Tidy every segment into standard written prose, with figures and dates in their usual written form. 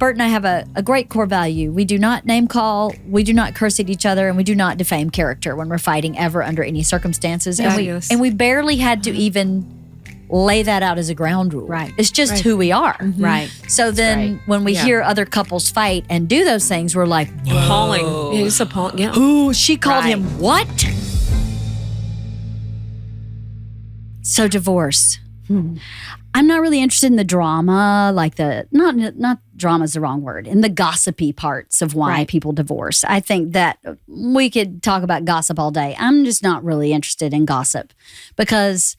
Bert and I have a great core value. We do not name call, we do not curse at each other, and we do not defame character when we're fighting ever under any circumstances. And we barely had to even lay that out as a ground rule. Right. It's just who we are. Mm-hmm. Right. So then when we hear other couples fight and do those things, we're like, appalling. It's appalling. Yeah. Ooh, she called him what? So divorce. I'm not really interested in the drama, like not drama is the wrong word, in the gossipy parts of why people divorce. I think that we could talk about gossip all day. I'm just not really interested in gossip because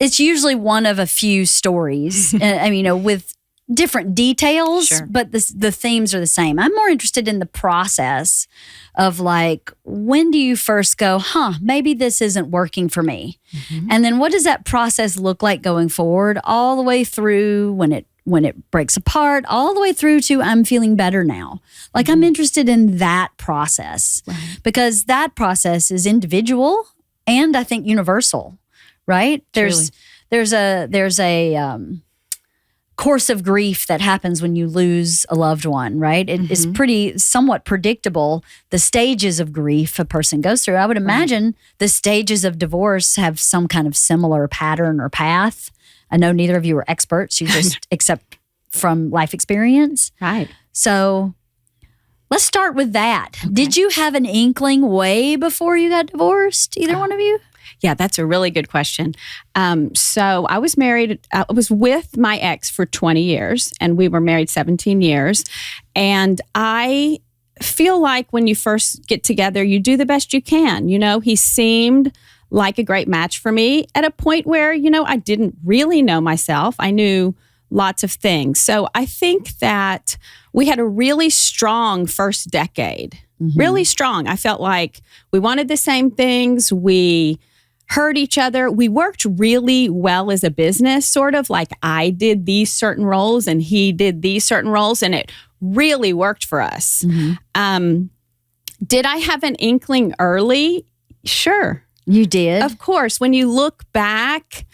it's usually one of a few stories, with different details, but the themes are the same. I'm more interested in the process of like, when do you first go, maybe this isn't working for me? Mm-hmm. And then what does that process look like going forward, all the way through when it breaks apart, all the way through to I'm feeling better now. Like I'm interested in that process because that process is individual and I think universal, right? There's a course of grief that happens when you lose a loved one, right? It is somewhat predictable, the stages of grief a person goes through. I would imagine the stages of divorce have some kind of similar pattern or path. I know neither of you are experts, you just accept from life experience. Right. So let's start with that. Okay. Did you have an inkling way before you got divorced, either one of you? Yeah, that's a really good question. So I was married, I was with my ex for 20 years and we were married 17 years. And I feel like when you first get together, you do the best you can. He seemed like a great match for me at a point where, I didn't really know myself. I knew lots of things. So I think that we had a really strong first decade, really strong. I felt like we wanted the same things. We heard each other. We worked really well as a business, sort of like I did these certain roles and he did these certain roles, and it really worked for us. Mm-hmm. Did I have an inkling early? Sure. You did? Of course. When you look back,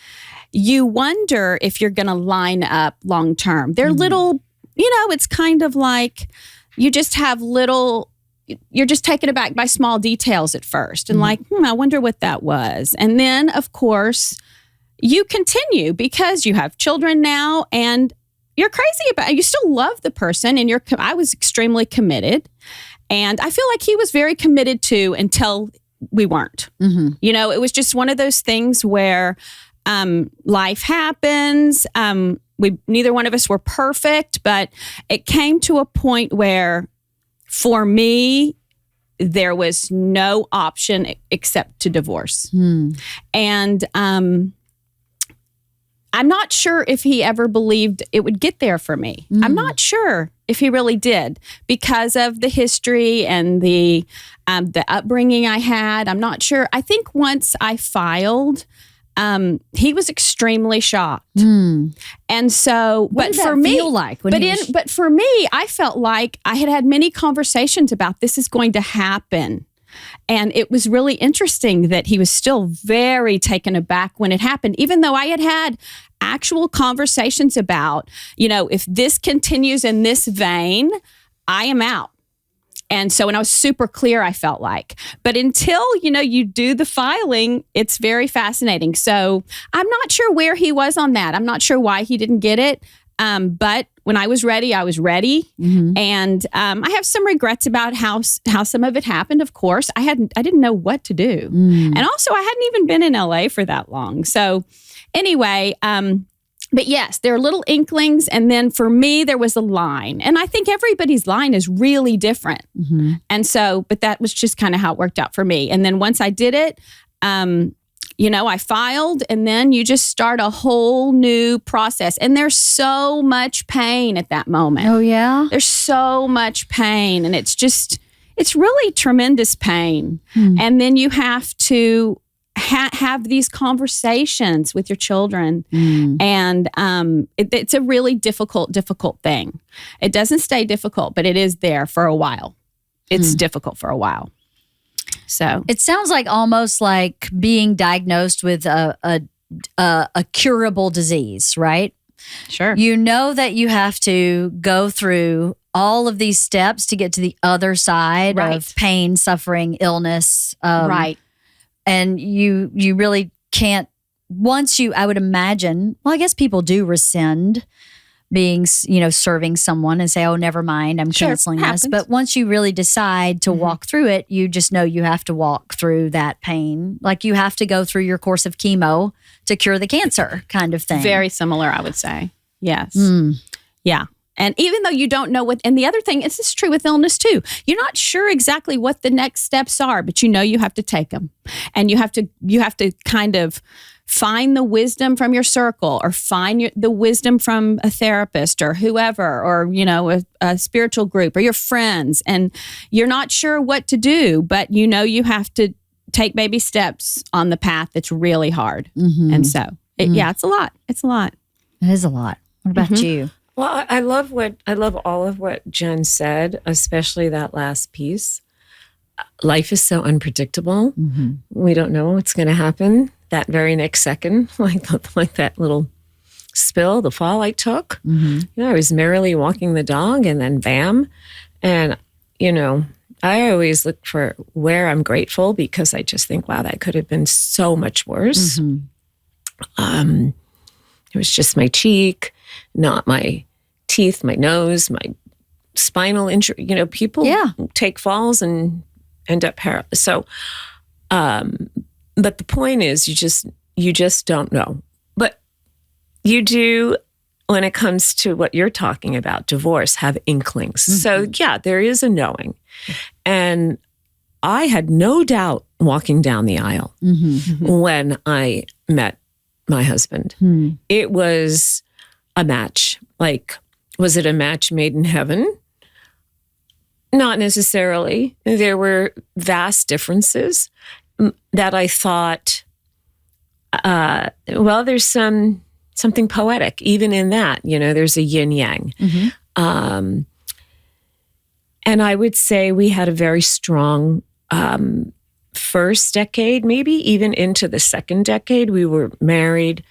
you wonder if you're going to line up long term. They're little, it's kind of like you just have little... You're just taken aback by small details at first and like, I wonder what that was. And then, of course, you continue because you have children now and you're crazy about it. You still love the person and I was extremely committed. And I feel like he was very committed too until we weren't. Mm-hmm. It was just one of those things where life happens. Neither one of us were perfect, but it came to a point where for me, there was no option except to divorce. And I'm not sure if he ever believed it would get there for me. I'm not sure if he really did because of the history and the upbringing I had. I'm not sure. I think once I filed, he was extremely shocked. And so, what did that feel like? But for me, I felt like I had many conversations about this is going to happen. And it was really interesting that he was still very taken aback when it happened, even though I had actual conversations about, if this continues in this vein, I am out. And so, and I was super clear, I felt like. But until, you do the filing, it's very fascinating. So I'm not sure where he was on that. I'm not sure why he didn't get it. But when I was ready, I was ready. Mm-hmm. And I have some regrets about how some of it happened, of course. I didn't know what to do. And also, I hadn't even been in LA for that long. So anyway, but yes, there are little inklings. And then for me, there was a line. And I think everybody's line is really different. Mm-hmm. And so, but that was just kind of how it worked out for me. And then once I did it, I filed, and then you just start a whole new process. And there's so much pain at that moment. Oh, yeah? There's so much pain. And it's really tremendous pain. And then you have to have these conversations with your children. And it's a really difficult thing. It doesn't stay difficult, but it is there for a while. It's difficult for a while. So it sounds like almost like being diagnosed with a curable disease, right? Sure. You know that you have to go through all of these steps to get to the other side of pain, suffering, illness. Right. And you really can't, I would imagine, well, I guess people do rescind being, serving someone and say, oh, never mind, I'm canceling this. But once you really decide to walk through it, you just know you have to walk through that pain. Like you have to go through your course of chemo to cure the cancer kind of thing. Very similar, I would say. Yes. Yeah. And even though you don't know and the other thing, this is true with illness too. You're not sure exactly what the next steps are, but you know you have to take them. And you have to kind of find the wisdom from your circle, or find the wisdom from a therapist or whoever, or, a spiritual group or your friends. And you're not sure what to do, but you have to take baby steps on the path that's really hard. And so, it's a lot. It's a lot. It is a lot. What about you? Well, I love all of what Jen said, especially that last piece. Life is so unpredictable. We don't know what's going to happen that very next second, like that little spill, the fall I took. I was merrily walking the dog, and then bam. And, I always look for where I'm grateful, because I just think, wow, that could have been so much worse. It was just my cheek, not my teeth, my nose, my spinal injury. People take falls and end up paralyzed. So, but the point is, you just don't know. But you do, when it comes to what you're talking about, divorce, have inklings. So yeah, there is a knowing. And I had no doubt walking down the aisle when I met my husband. It was a match. Like, was it a match made in heaven? Not necessarily. There were vast differences that I thought, there's something poetic even in that. There's a yin yang. And I would say we had a very strong first decade, maybe even into the second decade. We were married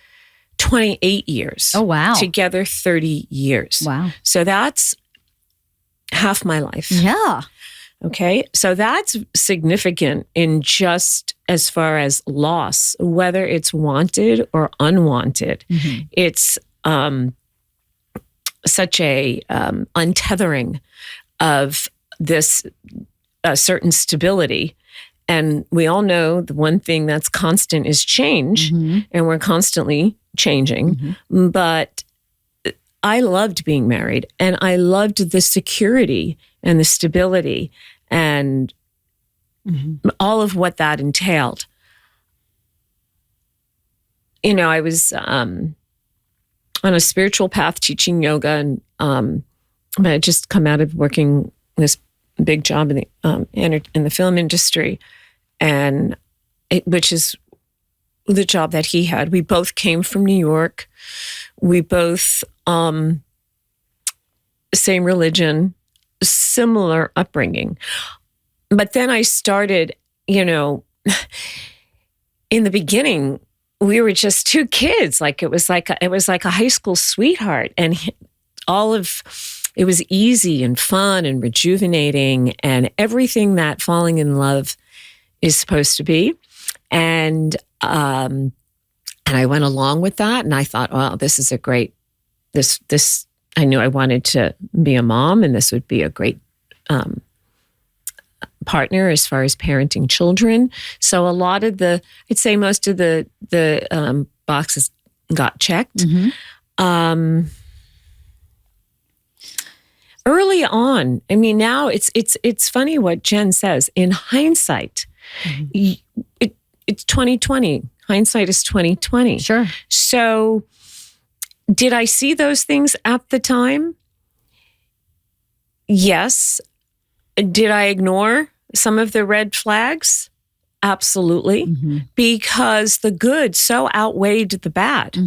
28 years. Oh, wow. Together 30 years. Wow. So that's half my life. Yeah. Okay. So that's significant in just as far as loss, whether it's wanted or unwanted. It's such a untethering of this certain stability. And we all know the one thing that's constant is change, and we're constantly changing. But I loved being married, and I loved the security and the stability and all of what that entailed. I was on a spiritual path teaching yoga, and I had just come out of working this big job in the film industry, and which is the job that he had. We both came from New York. We both same religion, similar upbringing. But then I started, in the beginning, we were just two kids. Like it was like a high school sweetheart, and it was easy and fun and rejuvenating and everything that falling in love is supposed to be. And I went along with that, and I thought, well, this is a great, this, I knew I wanted to be a mom, and this would be a great partner as far as parenting children. So a lot of I'd say most of the boxes got checked. Early on, I mean, now it's funny what Jen says. In hindsight, it's 2020. Hindsight is 2020. Sure. So, did I see those things at the time? Yes. Did I ignore some of the red flags? Absolutely. Because the good so outweighed the bad.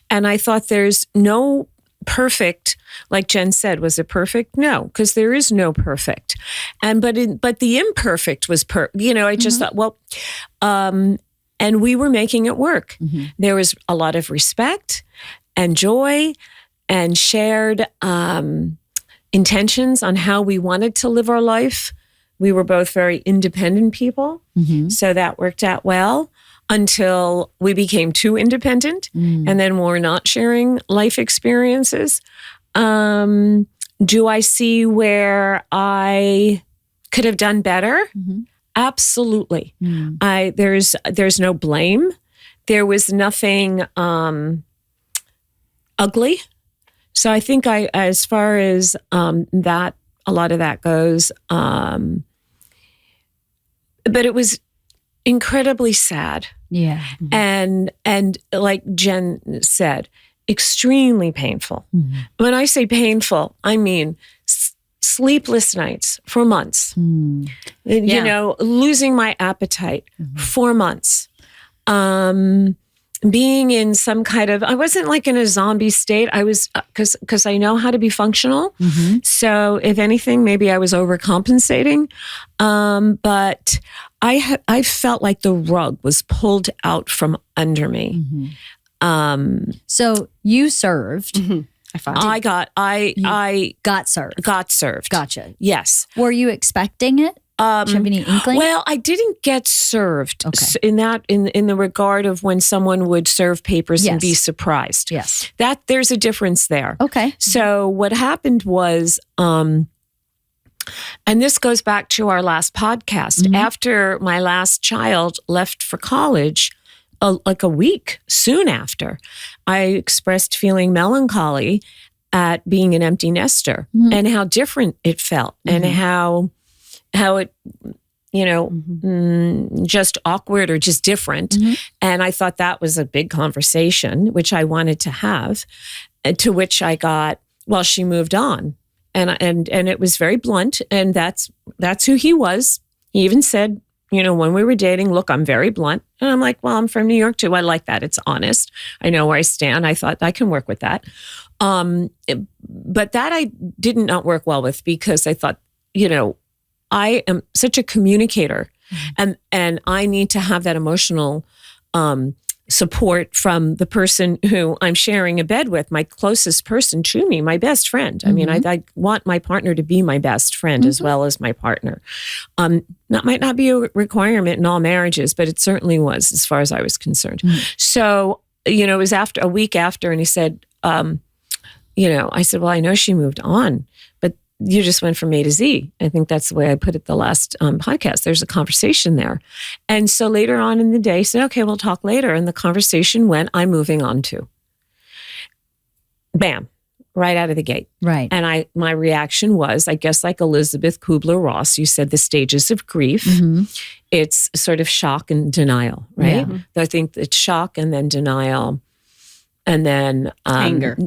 And I thought there's no perfect, like Jen said, was it perfect? No, because there is no perfect. But the imperfect was I just thought, well, and we were making it work. There was a lot of respect, and joy and shared intentions on how we wanted to live our life. We were both very independent people, so that worked out well until we became too independent, and then we're not sharing life experiences. Do I see where I could have done better? Absolutely. There's no blame. There was nothing ugly. So I think as far as that, a lot of that goes. But it was incredibly sad. Yeah. And like Jen said, extremely painful. When I say painful, I mean sleepless nights for months. You know, losing my appetite for months. Being in some kind of, I wasn't like in a zombie state. I was, because I know how to be functional. So if anything, maybe I was overcompensating. But I felt like the rug was pulled out from under me. So you served. I got served. Got served. Gotcha. Yes. Were you expecting it? Do you have any inkling? Well, I didn't get served in the regard of when someone would serve papers and be surprised. Yes. That there's a difference there. Okay. So what happened was, and this goes back to our last podcast, after my last child left for college, like a week soon after, I expressed feeling melancholy at being an empty nester and how different it felt and how it, you know, just awkward or just different. And I thought that was a big conversation, which I wanted to have, to which I got, well, she moved on. And it was very blunt. And that's who he was. He even said, you know, when we were dating, look, I'm very blunt. And I'm like, well, I'm from New York too. I like that. It's honest. I know where I stand. I thought I can work with that. But that I did not work well with, because I thought, you know, I am such a communicator and I need to have that emotional support from the person who I'm sharing a bed with, my closest person to me, my best friend. I mean, I want my partner to be my best friend as well as my partner. That might not be a requirement in all marriages, but it certainly was as far as I was concerned. So, you know, it was a week after, and he said, you know, I said, well, I know she moved on, but you just went from A to Z. I think that's the way I put it the last podcast. There's a conversation there. And so later on in the day, I said, okay, we'll talk later. And the conversation went, I'm moving on to. Bam, right out of the gate. Right. And my reaction was, I guess like Elizabeth Kubler-Ross, you said the stages of grief. It's sort of shock and denial, right? I think it's shock and then denial. And then anger.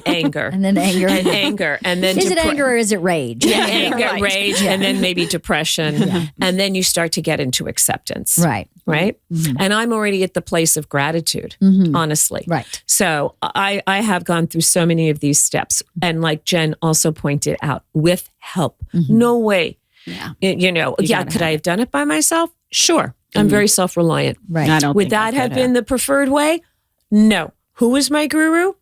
Anger. And then anger. And anger. And then is it anger or is it rage? Yeah, anger, rage, and then maybe depression. And then you start to get into acceptance. Right. Right? And I'm already at the place of gratitude, honestly. Right. So I have gone through so many of these steps. And like Jen also pointed out, with help. No way. Yeah. You know, could I have done it by myself? Sure. I'm very self-reliant. Right. I don't Would think that I have could been the preferred way? No. Who was my guru?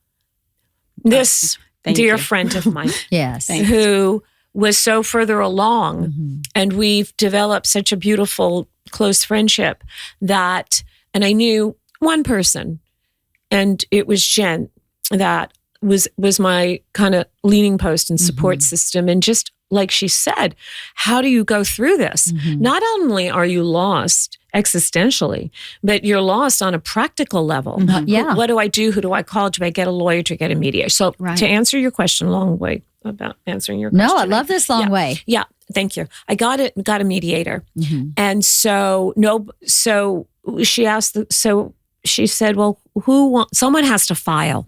This dear friend of mine. Yes. Who was so further along. And we've developed such a beautiful, close friendship that, and I knew one person, and it was Jen, that was my kind of leaning post and support system. And just like she said, how do you go through this? Not only are you lost existentially, but you're lost on a practical level. What do I do? Who do I call? Do I get a lawyer? Do I get a mediator? So to answer your question, long way about answering your question. No, I love this long way. Yeah, thank you. I got a mediator. And so, she asked, she said, well, someone has to file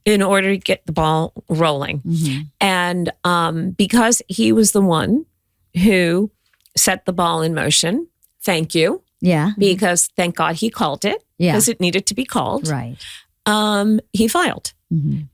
in order to get the ball rolling. And because he was the one who set the ball in motion, thank you. Yeah. Because thank God he called it, because it needed to be called. Right. He filed.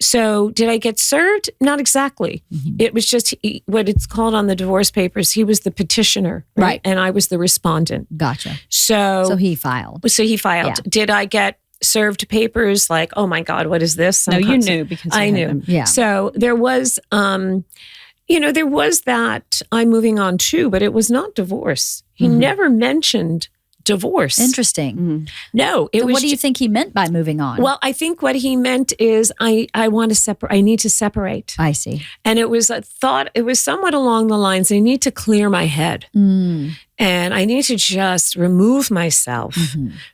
So did I get served? Not exactly. It was just what it's called on the divorce papers. He was the petitioner, right? And I was the respondent. Gotcha. So he filed. So he filed. Yeah. Did I get served papers like, oh my God, what is this? No, you knew because I knew. Them. Yeah. So there was, there was that I'm moving on too, but it was not divorce. He never mentioned divorce. Interesting. No, So what do you think he meant by moving on? Well, I think what he meant is I want to separate. I need to separate. I see. And it was a thought. It was somewhat along the lines. I need to clear my head, and I need to just remove myself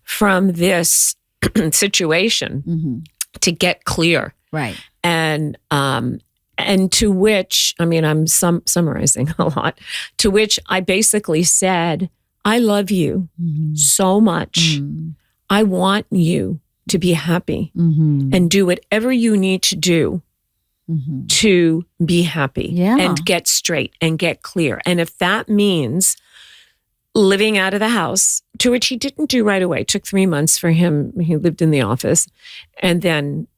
from this situation to get clear. Right. And to which, I mean, I'm summarizing a lot. To which I basically said, I love you so much. I want you to be happy and do whatever you need to do to be happy and get straight and get clear. And if that means living out of the house, to which he didn't do right away, it took 3 months for him. He lived in the office and then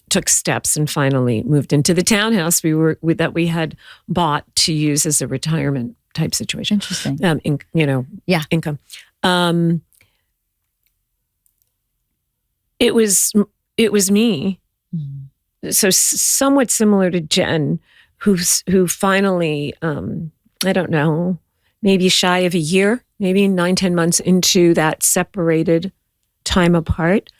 took steps and finally moved into the townhouse that we had bought to use as a retirement type situation. Interesting. Income. It was me. So somewhat similar to Jen, who finally, I don't know, maybe shy of a year, maybe 9-10 months into that separated time apart,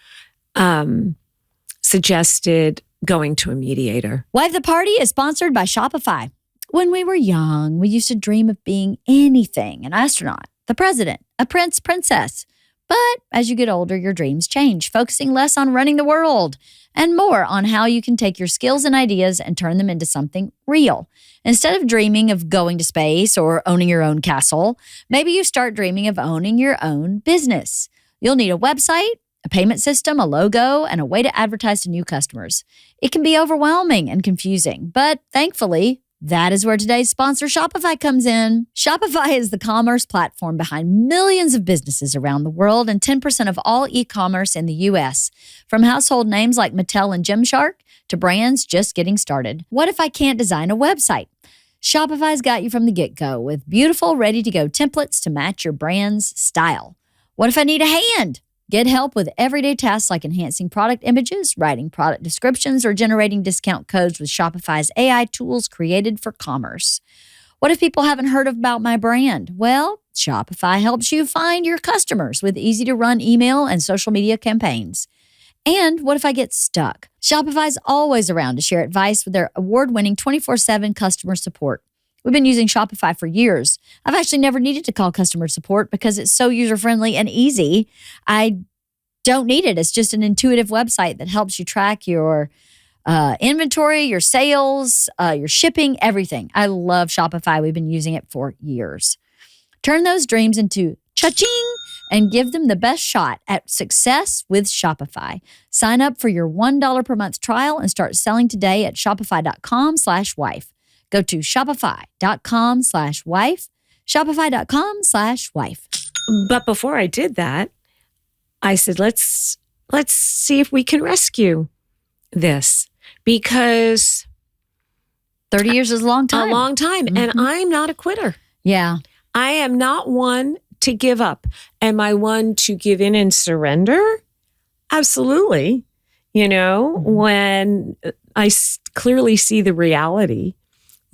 suggested going to a mediator. Wife the Party is sponsored by Shopify. When we were young, we used to dream of being anything: an astronaut, the president, a prince, princess. But as you get older, your dreams change, focusing less on running the world and more on how you can take your skills and ideas and turn them into something real. Instead of dreaming of going to space or owning your own castle, maybe you start dreaming of owning your own business. You'll need a website, a payment system, a logo, and a way to advertise to new customers. It can be overwhelming and confusing, but thankfully, that is where today's sponsor, Shopify, comes in. Shopify is the commerce platform behind millions of businesses around the world and 10% of all e-commerce in the U.S. From household names like Mattel and Gymshark to brands just getting started. What if I can't design a website? Shopify's got you from the get-go with beautiful, ready-to-go templates to match your brand's style. What if I need a hand? Get help with everyday tasks like enhancing product images, writing product descriptions, or generating discount codes with Shopify's AI tools created for commerce. What if people haven't heard about my brand? Well, Shopify helps you find your customers with easy-to-run email and social media campaigns. And what if I get stuck? Shopify's always around to share advice with their award-winning 24/7 customer support. We've been using Shopify for years. I've actually never needed to call customer support because it's so user-friendly and easy. I don't need it. It's just an intuitive website that helps you track your inventory, your sales, your shipping, everything. I love Shopify. We've been using it for years. Turn those dreams into cha-ching and give them the best shot at success with Shopify. Sign up for your $1 per month trial and start selling today at shopify.com/wife. Go to shopify.com/wife, shopify.com/wife. But before I did that, I said, let's see if we can rescue this, because 30 years is a long time. A long time. And I'm not a quitter. Yeah. I am not one to give up. Am I one to give in and surrender? Absolutely. When I clearly see the reality.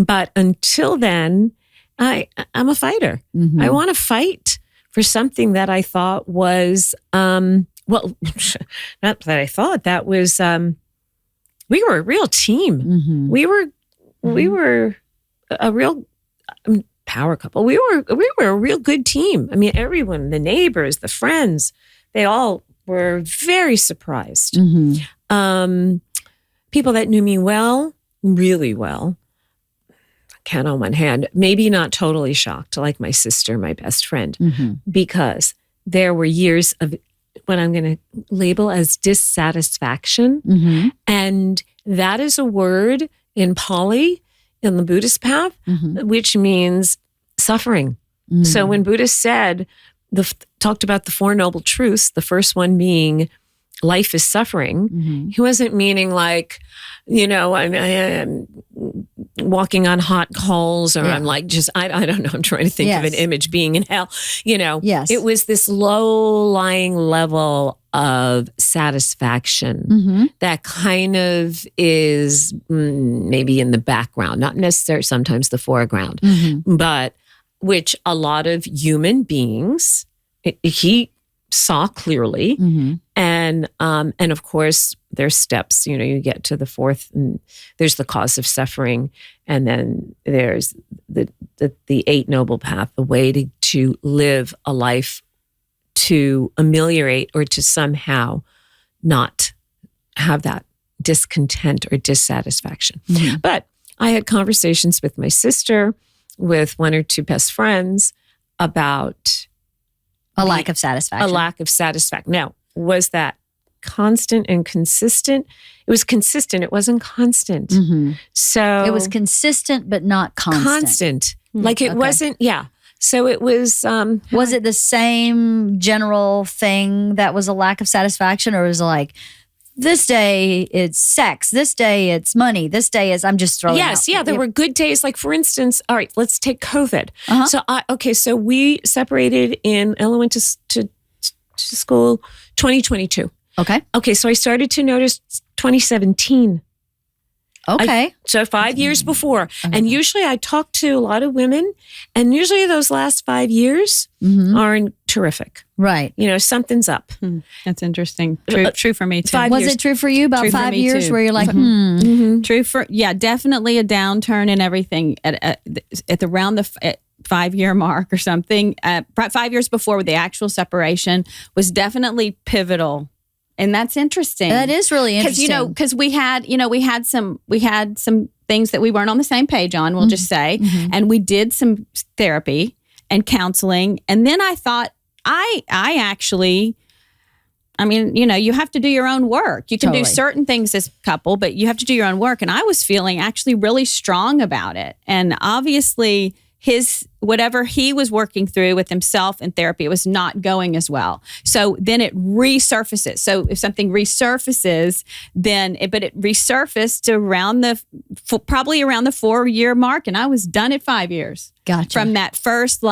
But until then, I'm a fighter. I want to fight for something that I thought was, not that I thought, that was, we were a real team. We were a real power couple. We were a real good team. I mean, everyone, the neighbors, the friends, they all were very surprised. People that knew me well, really well, count on one hand, maybe not totally shocked, like my sister, my best friend, because there were years of what I'm going to label as dissatisfaction. And that is a word in Pali, in the Buddhist path, which means suffering. So when Buddha talked about the Four Noble Truths, the first one being life is suffering, he wasn't meaning like, I'm walking on hot coals, or I'm like I don't know, I'm trying to think of an image, being in hell, Yes. It was this low-lying level of satisfaction that kind of is maybe in the background, not necessarily sometimes the foreground, but which a lot of human beings, he saw clearly. And of course, there's steps, you get to the fourth, and there's the cause of suffering. And then there's the Eight Noble Path, the way to live a life to ameliorate or to somehow not have that discontent or dissatisfaction. But I had conversations with my sister, with one or two best friends about a lack of satisfaction. Now, was that constant and consistent? It was consistent. It wasn't constant. So it was consistent, but not constant. Like it wasn't, So it was... was it the same general thing that was a lack of satisfaction, or was it like, this day it's sex, this day it's money, this day is, I'm just throwing out. There were good days. Like, for instance, all right, let's take COVID. So we separated Ella went to school 2022. Okay, so I started to notice 2017. So 5 years before. And usually I talk to a lot of women, and usually those last 5 years aren't terrific. Right. Something's up. That's interesting. True for me too. Was it true for you about 5 years too, where you're like, True for, definitely a downturn in everything at around the 5 year mark or something. 5 years before the actual separation was definitely pivotal. And that's interesting. That is really interesting. Because we had some things that we weren't on the same page on, we'll just say. And we did some therapy and counseling. And then I thought, I actually, you have to do your own work. You can do certain things as a couple, but you have to do your own work. And I was feeling actually really strong about it. And obviously whatever he was working through with himself in therapy, it was not going as well. So then it resurfaces. So if something resurfaces, but it resurfaced probably around the 4 year mark. And I was done at 5 years. Gotcha. From that first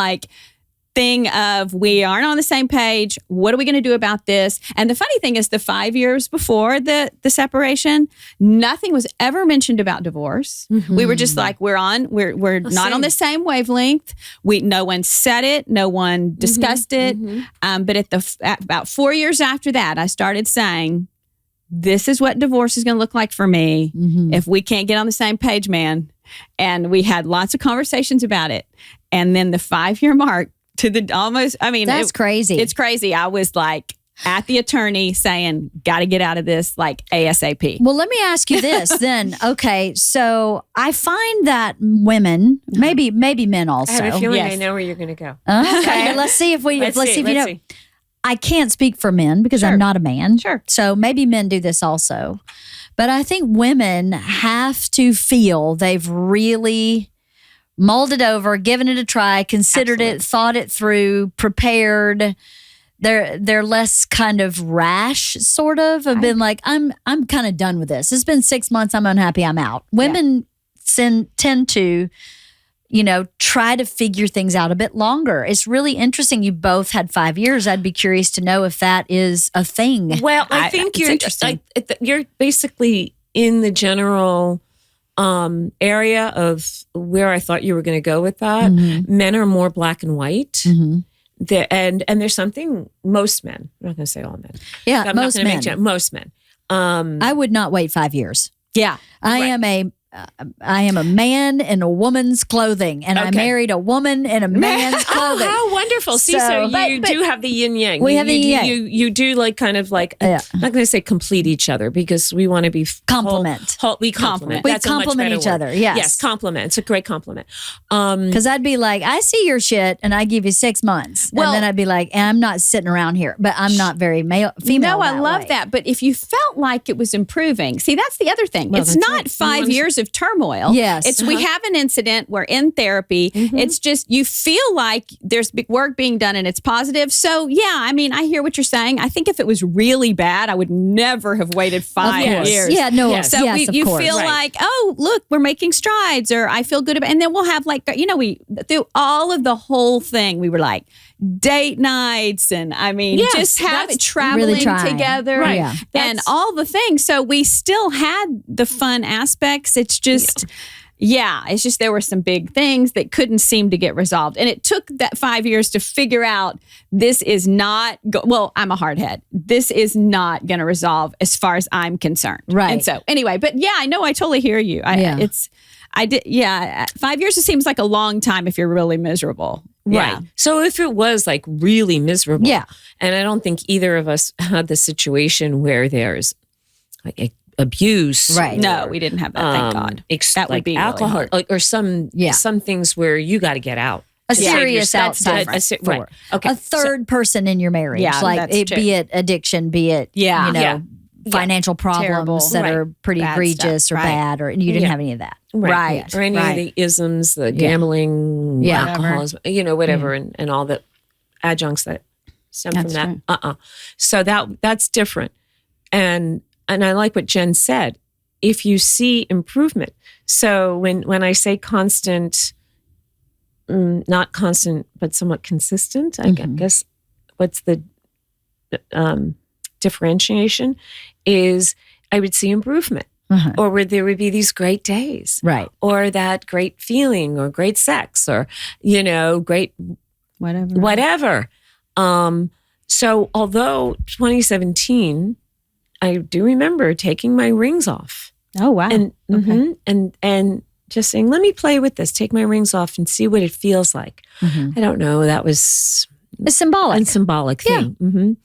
thing of, we aren't on the same page. What are we going to do about this? And the funny thing is, the 5 years before the separation, nothing was ever mentioned about divorce. We were just like, we're not on the same wavelength. No one said it. No one discussed it. But at about 4 years after that, I started saying, this is what divorce is going to look like for me if we can't get on the same page, man. And we had lots of conversations about it. And then the 5 year mark, that's crazy. It's crazy. I was like at the attorney saying, got to get out of this ASAP. Well, let me ask you this then. Okay, so I find that women, maybe men also. I have a feeling I know where you're going to go. Okay, let's see if you know. I can't speak for men because I'm not a man. Sure. So maybe men do this also. But I think women have to feel they've really mulled it over, given it a try, considered it, thought it through, prepared. They're less kind of rash, sort of been like, I'm kind of done with this. It's been 6 months. I'm unhappy. I'm out. Women tend to, try to figure things out a bit longer. It's really interesting. You both had 5 years. I'd be curious to know if that is a thing. Well, I think you're basically in the general area of where I thought you were going to go with that. Men are more black and white. And there's something, most men, I'm not going to say all men. Yeah, most men. Most men. I would not wait 5 years. Yeah. I am a man in a woman's clothing, and I married a woman in a man's clothing. Oh, how wonderful. See, so you do have the yin yang. We have the yin yang. You do I'm not going to say complete each other, because we want to be complement. We complement. We complement each other. Yes. Yes, compliment. It's a great compliment. Because I'd be like, I see your shit, and I give you 6 months. And then I'd be like, I'm not sitting around here, but I'm not very female. No, I love that. But if you felt like it was improving, see, that's the other thing. It's not 5 years of turmoil. Yes. We have an incident, we're in therapy. It's just, you feel like there's big work being done and it's positive. So I hear what you're saying. I think if it was really bad, I would never have waited 5 years. Yeah, no. Yes. So you feel like, oh, look, we're making strides, or I feel good about, and then we'll have we through all of the whole thing, we were like, date nights, and I mean, Yes, just that's traveling really trying. together, Right. Yeah. and all the things. So we still had the fun aspects. It's just. Yeah, it's just there were some big things that couldn't seem to get resolved. And it took that 5 years to figure out this is not, well, I'm a hardhead. This is not going to resolve as far as I'm concerned. Right. And so anyway, but yeah, I know, I totally hear you. 5 years, it seems like a long time if you're really miserable. Right. Yeah. So if it was like really miserable, Yeah. and I don't think either of us had the situation where there's like abuse. Right. No, we didn't have that, thank God. That would like be really alcohol hard. or some things where you got to get out. A to save serious yourself. outside Right. Okay. a third person in your marriage, Yeah, like that's it, true. be it addiction, be it Yeah. Yeah. financial problems Terrible. that Right. are pretty Bad egregious stuff. or Right. bad, or you didn't Yeah. have any of that. Right. Or any of the isms, the gambling, Yeah. alcoholism, whatever, and all the adjuncts that stem That's from that. So that's different. And I like what Jen said. If you see improvement, so when I say constant, not constant, but somewhat consistent, I guess what's the differentiation is I would see improvement, or where there would be these great days, Right. or that great feeling, or great sex, or great whatever. So although 2017, I do remember taking my rings off. Oh, wow. And and just saying, let me play with this, take my rings off and see what it feels like. I don't know. That was It's symbolic. a symbolic thing.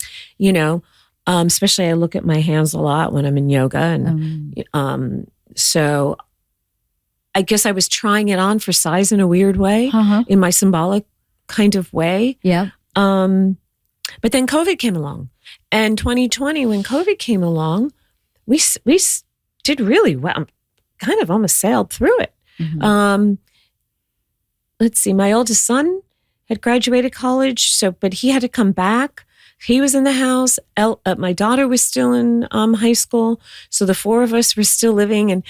Especially I look at my hands a lot when I'm in yoga. And so I guess I was trying it on for size in a weird way, in my symbolic kind of way. Yeah. But then COVID came along. And 2020, when COVID came along, we did really well. Kind of almost sailed through it. Let's see, my oldest son had graduated college, but he had to come back. He was in the house. My daughter was still in high school. So the four of us were still living, and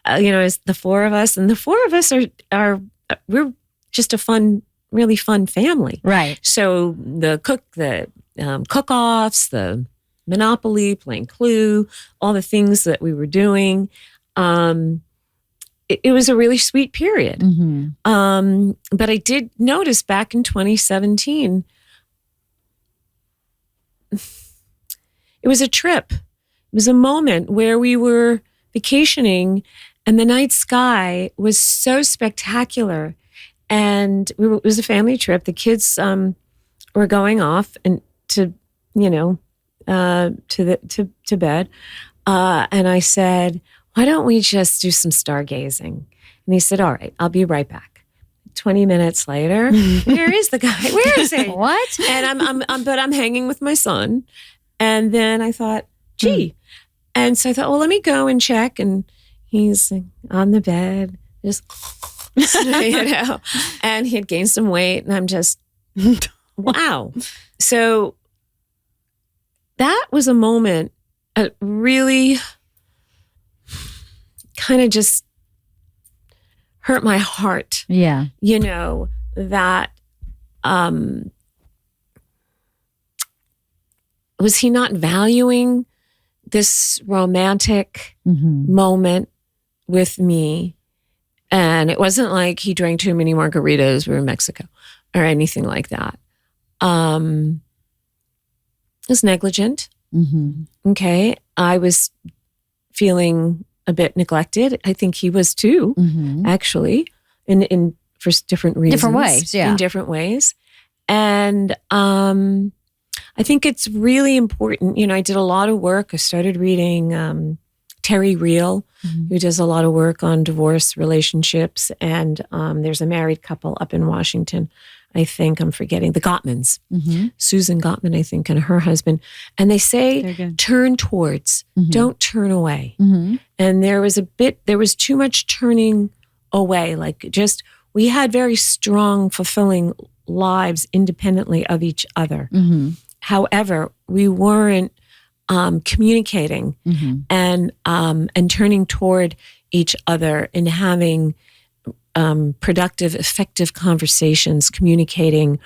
as the four of us, and the four of us we're just a really fun family. Right. So the cook-offs, the Monopoly, playing Clue, all the things that we were doing. It was a really sweet period. But I did notice back in 2017, it was a trip. It was a moment where we were vacationing and the night sky was so spectacular. And it was a family trip. The kids were going off and to bed. And I said, why don't we just do some stargazing? And he said, all right, I'll be right back. 20 minutes later, where is the guy? Where is he? What? And I'm hanging with my son. And then I thought, gee. And so I thought, well, let me go and check. And he's on the bed, just, and he had gained some weight. And I'm just, wow. So that was a moment that really kind of just hurt my heart. Yeah. That was he not valuing this romantic moment with me? And it wasn't like he drank too many margaritas, we were in Mexico, or anything like that. It was negligent. Okay. I was feeling a bit neglected. I think he was too, actually, in for different reasons. Different ways, yeah. In different ways. And I think it's really important. I did a lot of work. I started reading Terry Real, who does a lot of work on divorce relationships. And there's a married couple up in Washington. I think I'm forgetting the Gottmans, Susan Gottman, I think, and her husband. And they say, turn towards, don't turn away. And there was too much turning away. We had very strong, fulfilling lives independently of each other. However, we weren't communicating and turning toward each other and having productive, effective conversations, communicating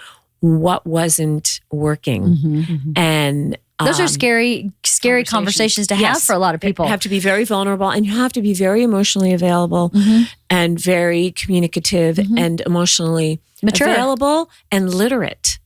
what wasn't working. And those are scary conversations to have for a lot of people. You have to be very vulnerable, and you have to be very emotionally available and very communicative and emotionally mature, available and literate.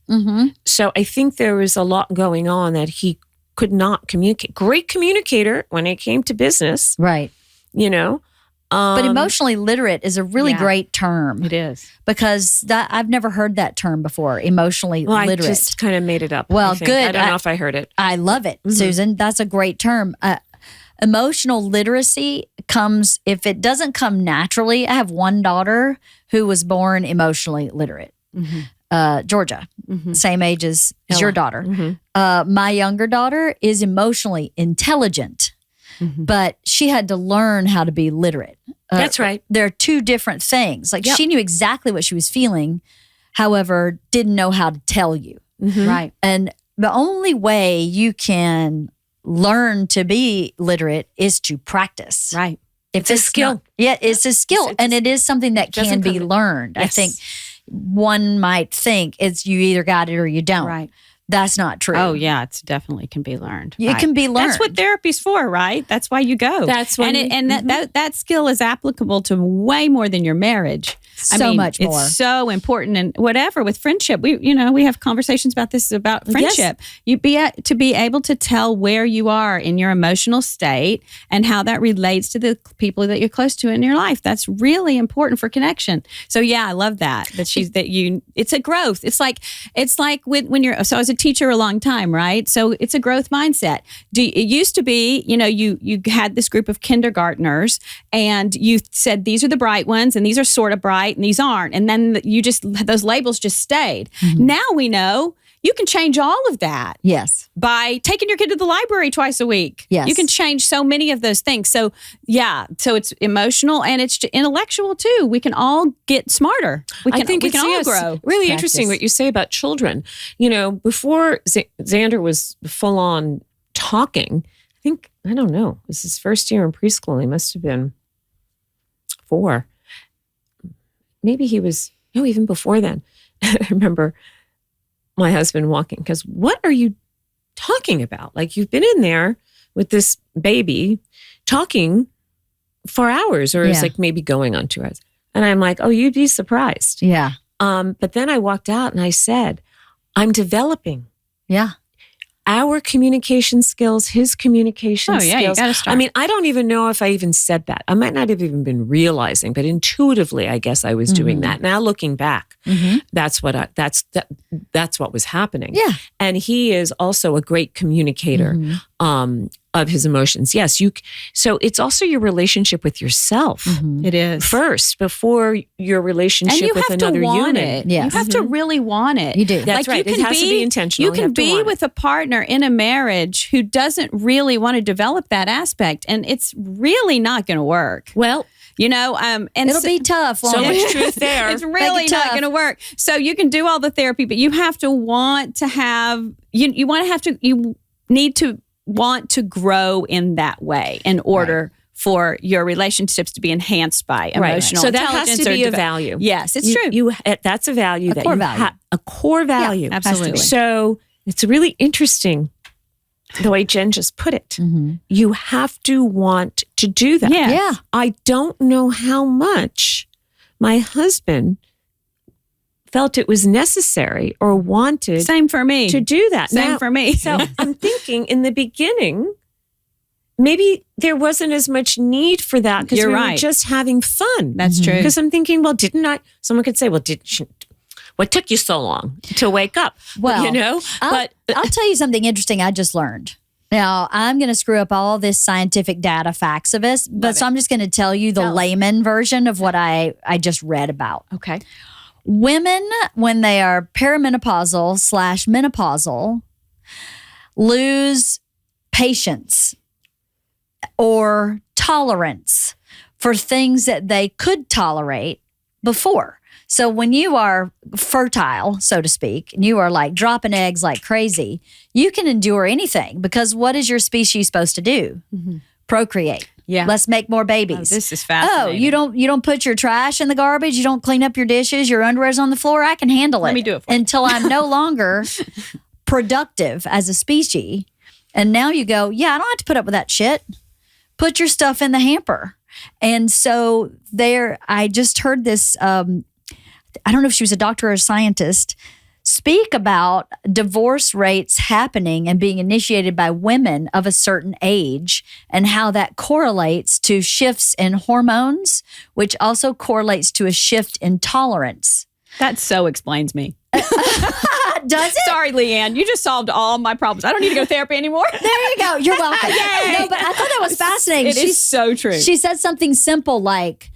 So I think there was a lot going on that he could not communicate. Great communicator when it came to business. Right. You know? But emotionally literate is a really great term. It is. Because I've never heard that term before, emotionally literate. I just kind of made it up. Well, good. I don't know if I heard it. I love it, Susan. That's a great term. Emotional literacy comes, if it doesn't come naturally. I have one daughter who was born emotionally literate. Georgia, same age as your daughter. My younger daughter is emotionally intelligent. But she had to learn how to be literate. That's right. They're two different things. Like she knew exactly what she was feeling, however, didn't know how to tell you. Right. And the only way you can learn to be literate is to practice. Right. It's a skill. It's a skill. And it is something that can be learned. Yes. I think one might think it's you either got it or you don't. Right. That's not true. Oh, yeah, it definitely can be learned. It can be learned. That's what therapy's for, right? That's why you go. That's when, that skill is applicable to way more than your marriage. So much more. It's so important, and whatever with friendship, we have conversations about this about friendship. Yes. To be able to tell where you are in your emotional state and how that relates to the people that you're close to in your life. That's really important for connection. So yeah, I love that. It's a growth. It's like when you're. So I was a teacher a long time, right? So it's a growth mindset. It used to be, you had this group of kindergartners, and you said these are the bright ones, and these are sort of bright. And these aren't. And then those labels just stayed. Now we know you can change all of that. Yes. By taking your kid to the library twice a week. Yes. You can change so many of those things. So so it's emotional and it's intellectual too. We can all get smarter. We can all grow. Really interesting what you say about children. Before Xander was full on talking, I don't know, it was his first year in preschool. He must have been 4. Maybe he was, even before then. I remember my husband walking, because what are you talking about? Like, you've been in there with this baby talking for hours, or it's like maybe going on 2 hours. And I'm like, oh, you'd be surprised. Yeah. But then I walked out and I said, I'm developing. Yeah. Our communication skills, his communication skills. You gotta start. I don't even know if I even said that. I might not have even been realizing, but intuitively, I guess I was doing that. Now looking back, that's what was happening. Yeah. And he is also a great communicator of his emotions. Yes, so it's also your relationship with yourself. It is. First, before your relationship with another human. Yes. You have to really want it. You do. That's right. It has to be intentional. You can be with a partner in a marriage who doesn't really want to develop that aspect, and it's really not going to work. Well, and it'll be tough. So much truth there. It's really not going to work. So you can do all the therapy, but you have to want to have. You need to want to grow in that way in order for your relationships to be enhanced by emotional So that intelligence. has to be a value. Yes, it's true. That's a value. A core value. Yeah, absolutely. So it's really interesting the way Jen just put it. You have to want to do that. Yeah. I don't know how much my husband felt it was necessary or wanted Same for me. to do that. Same for me. So I'm thinking in the beginning, maybe there wasn't as much need for that because we were just having fun. That's true. Because I'm thinking, well, didn't I? Someone could say, well, what took you so long to wake up? Well, but I'll tell you something interesting I just learned. Now, I'm going to screw up all this scientific data facts of this, so I'm just going to tell you the layman version of what I just read about. Okay. Women, when they are perimenopausal/menopausal, lose patience or tolerance for things that they could tolerate before. So when you are fertile, so to speak, and you are like dropping eggs like crazy, you can endure anything because what is your species supposed to do? procreate. Yeah. Let's make more babies. Oh, this is fascinating. You don't put your trash in the garbage. You don't clean up your dishes. Your underwear's on the floor. I can handle it. Let me do it for you. until I'm no longer productive as a species. And now you go, yeah, I don't have to put up with that shit. Put your stuff in the hamper. And so I just heard this, I don't know if she was a doctor or a scientist, speak about divorce rates happening and being initiated by women of a certain age and how that correlates to shifts in hormones, which also correlates to a shift in tolerance. That so explains me. Does it? Sorry, LeeAnn. You just solved all my problems. I don't need to go to therapy anymore. There you go. You're welcome. Yay. No, but I thought that was fascinating. It is so true. She said something simple like,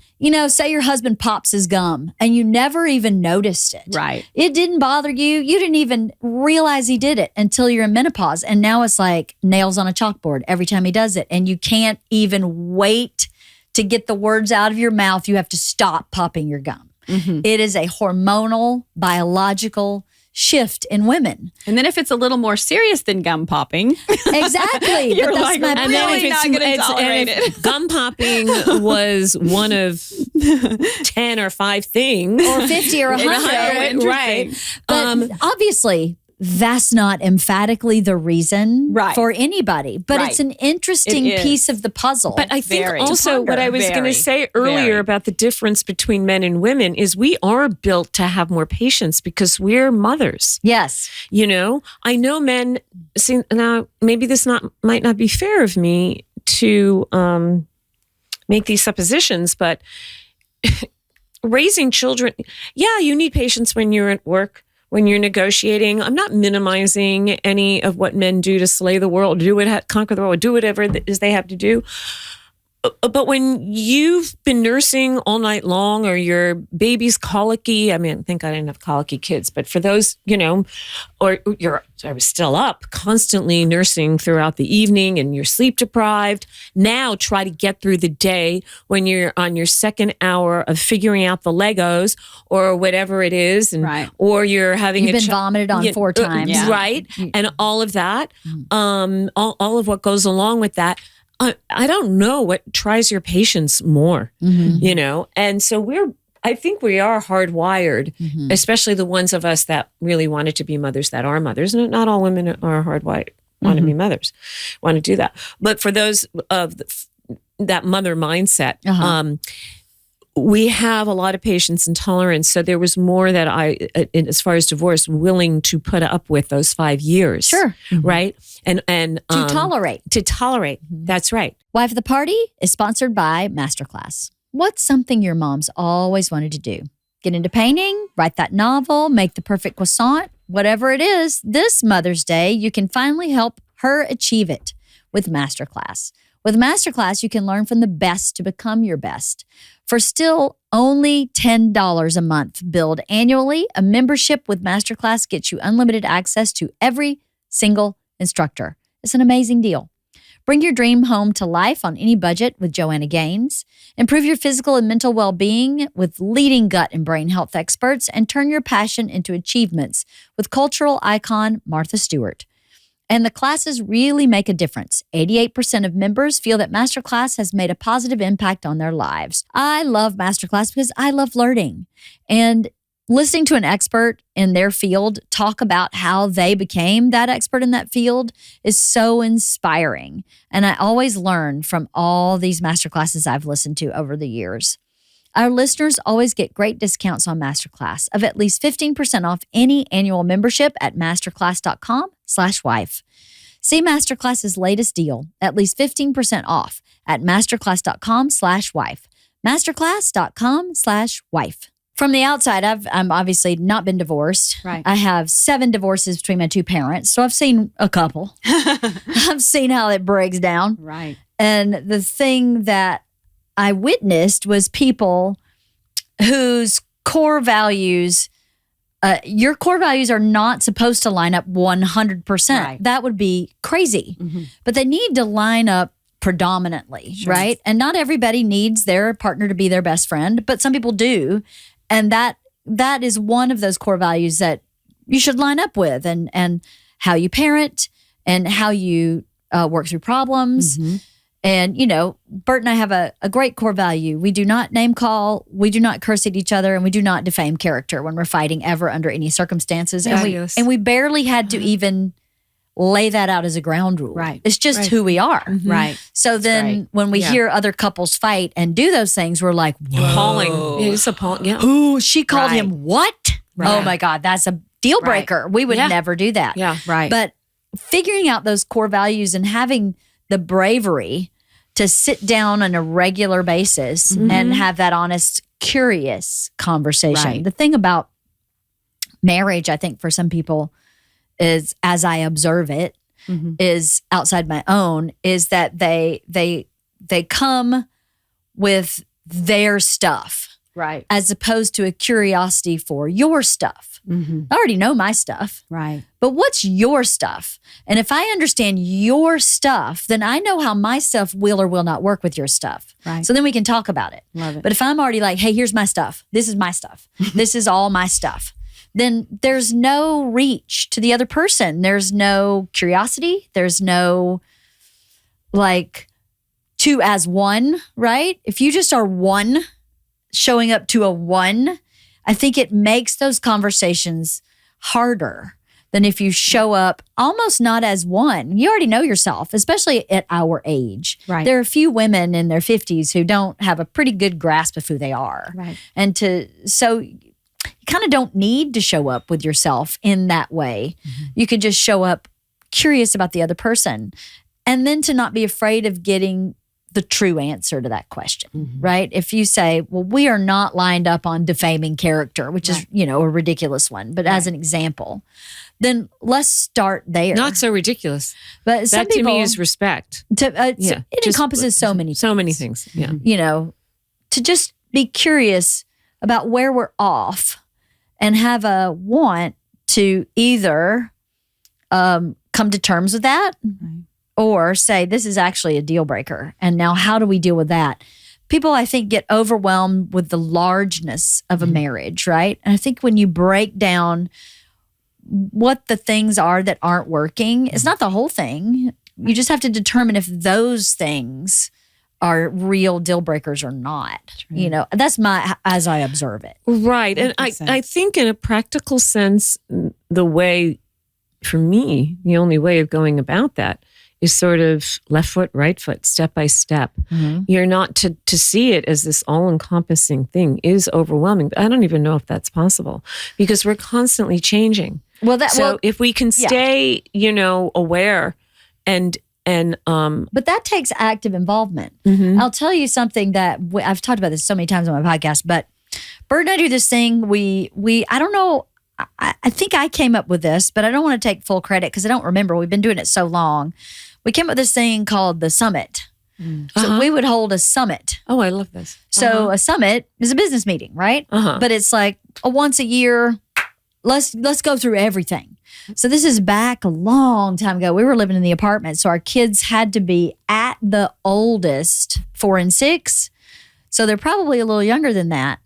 say your husband pops his gum and you never even noticed it. Right. It didn't bother you. You didn't even realize he did it until you're in menopause. And now it's like nails on a chalkboard every time he does it. And you can't even wait to get the words out of your mouth. You have to stop popping your gum. Mm-hmm. It is a hormonal, biological shift in women. And then if it's a little more serious than gum popping. Exactly. You're but that's like, my I'm point. really not going to tolerate it. Gum popping was one of 10 or 5 things. Or 50 or 100. Right. But obviously, that's not emphatically the reason for anybody. But it's an interesting piece of the puzzle. But I think also what I was going to say earlier about the difference between men and women is we are built to have more patience because we're mothers. Yes. I know men, see, now maybe this might not be fair of me to make these suppositions, but raising children, you need patience when you're at work. When you're negotiating, I'm not minimizing any of what men do to slay the world, conquer the world, do whatever it is they have to do. But when you've been nursing all night long or your baby's colicky, I think I didn't have colicky kids, but for those, I was still up constantly nursing throughout the evening and you're sleep deprived. Now try to get through the day when you're on your second hour of figuring out the Legos or whatever it is. And, or you're having You've been vomited on 4 times. Right. And all of that, all of what goes along with that. I don't know what tries your patience more, and so I think we are hardwired, especially the ones of us that really wanted to be mothers that are mothers. Not all women are hardwired, want to be mothers, want to do that. But for those of that mother mindset, we have a lot of patience and tolerance. So there was more that as far as divorce, willing to put up with those 5 years. Sure. Right. And to tolerate. To tolerate. That's right. Wife of the Party is sponsored by Masterclass. What's something your mom's always wanted to do? Get into painting, write that novel, make the perfect croissant, whatever it is, this Mother's Day, you can finally help her achieve it with Masterclass. With Masterclass, you can learn from the best to become your best. For still only $10 a month billed annually, a membership with Masterclass gets you unlimited access to every single instructor. It's an amazing deal. Bring your dream home to life on any budget with Joanna Gaines. Improve your physical and mental well-being with leading gut and brain health experts, and turn your passion into achievements with cultural icon Martha Stewart. And the classes really make a difference. 88% of members feel that Masterclass has made a positive impact on their lives. I love Masterclass because I love learning. And listening to an expert in their field talk about how they became that expert in that field is so inspiring. And I always learn from all these masterclasses I've listened to over the years. Our listeners always get great discounts on Masterclass of at least 15% off any annual membership at masterclass.com/wife. See Masterclass's latest deal, at least 15% off at masterclass.com/wife. Masterclass.com/wife. From the outside, I'm obviously not been divorced. Right. I have 7 divorces between my 2 parents. So I've seen a couple. I've seen how it breaks down. Right. And the thing that I witnessed was people whose core values, your core values are not supposed to line up 100%. Right. That would be crazy. Mm-hmm. But they need to line up predominantly, right? And not everybody needs their partner to be their best friend, but some people do. And that is one of those core values that you should line up with, and how you parent and how you work through problems. Mm-hmm. And, Bert and I have a great core value. We do not name call, we do not curse at each other, and we do not defame character when we're fighting ever under any circumstances. And we barely had to even lay that out as a ground rule. Right. It's just who we are. Mm-hmm. Right. So then when we hear other couples fight and do those things, we're like, appalling. It's appalling. Yeah. Ooh, she called him what? Right. Oh my God, that's a deal breaker. We would never do that. Yeah. Right. But figuring out those core values and having the bravery to sit down on a regular basis and have that honest, curious conversation. Right. The thing about marriage, I think for some people is, as I observe it, is outside my own, is that they come with their stuff. Right. As opposed to a curiosity for your stuff. I already know my stuff. Right. But what's your stuff? And if I understand your stuff, then I know how my stuff will or will not work with your stuff. Right. So then we can talk about it. Love it. But if I'm already like, hey, here's my stuff. This is my stuff. This is all my stuff. Then there's no reach to the other person. There's no curiosity. There's no two as one, right? If you just are one, showing up to a one, I think it makes those conversations harder than if you show up almost not as one. You already know yourself, especially at our age. Right. There are a few women in their 50s who don't have a pretty good grasp of who they are. Right. And so you kind of don't need to show up with yourself in that way. You could just show up curious about the other person, and then to not be afraid of getting the true answer to that question, right? If you say, well, we are not lined up on defaming character, which is, a ridiculous one, but as an example, then let's start there. Not so ridiculous. But some that people, to me is respect. It encompasses so many things. So many things, yeah. To just be curious about where we're off and have a want to either come to terms with that, or say, this is actually a deal breaker. And now how do we deal with that? People, I think, get overwhelmed with the largeness of a marriage, right? And I think when you break down what the things are that aren't working, it's not the whole thing. You just have to determine if those things are real deal breakers or not. That's as I observe it. Right. And I think in a practical sense, the way, for me, the only way of going about that is sort of left foot, right foot, step by step. You're not to see it as this all-encompassing thing is overwhelming. But I don't even know if that's possible because we're constantly changing. If we can stay, aware and but that takes active involvement. I'll tell you something that I've talked about this so many times on my podcast, but Bert and I do this thing. We I don't know. I think I came up with this, but I don't want to take full credit because I don't remember. We've been doing it so long. We came up with this thing called the summit. So we would hold a summit. Oh, I love this. So a summit is a business meeting, right? But it's like a once a year. Let's go through everything. So this is back a long time ago. We were living in the apartment, so our kids had to be at the oldest 4 and 6. So they're probably a little younger than that.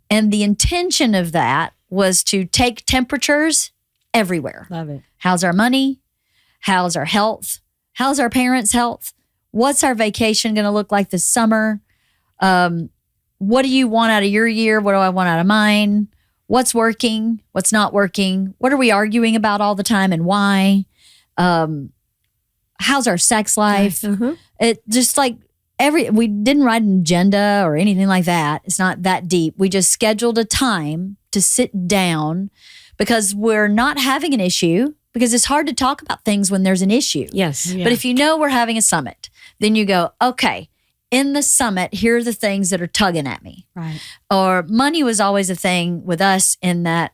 And the intention of that was to take temperatures everywhere. Love it. How's our money? How's our health? How's our parents' health? What's our vacation going to look like this summer? What do you want out of your year? What do I want out of mine? What's working? What's not working? What are we arguing about all the time and why? How's our sex life? It just we didn't write an agenda or anything like that. It's not that deep. We just scheduled a time to sit down because we're not having an issue, because it's hard to talk about things when there's an issue. Yes. Yeah. But if you know we're having a summit, then you go, okay, in the summit, here are the things that are tugging at me. Right. Or money was always a thing with us in that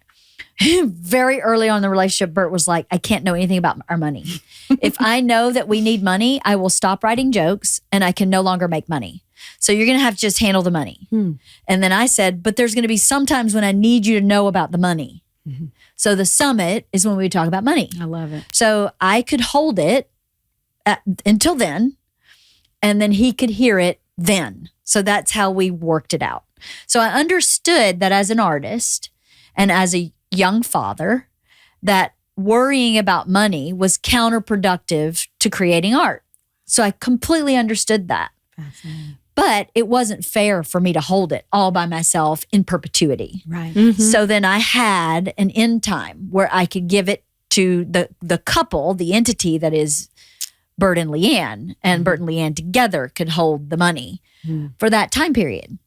very early on in the relationship, Bert was like, I can't know anything about our money. If I know that we need money, I will stop writing jokes and I can no longer make money. So you're going to have to just handle the money. And then I said, but there's going to be some times when I need you to know about the money. So the summit is when we talk about money. I love it. So I could hold it until then, and then he could hear it then. So that's how we worked it out. So I understood that as an artist and as a young father, that worrying about money was counterproductive to creating art. So I completely understood that. But it wasn't fair for me to hold it all by myself in perpetuity. Right. So then I had an end time where I could give it to the couple, the entity that is Bert and LeeAnn, and Bert and LeeAnn together could hold the money for that time period.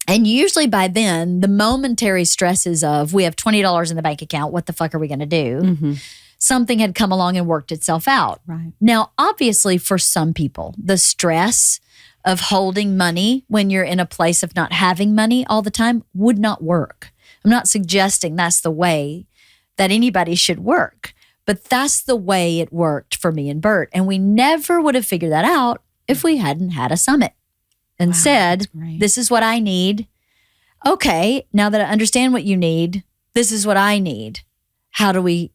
And usually by then, the momentary stresses of we have $20 in the bank account, what the fuck are we going to do? Something had come along and worked itself out. Right. Now, obviously for some people, the stress of holding money when you're in a place of not having money all the time would not work. I'm not suggesting that's the way that anybody should work, but that's the way it worked for me and Bert. And we never would have figured that out if we hadn't had a summit and said, this is what I need. Okay, now that I understand what you need, this is what I need. How do we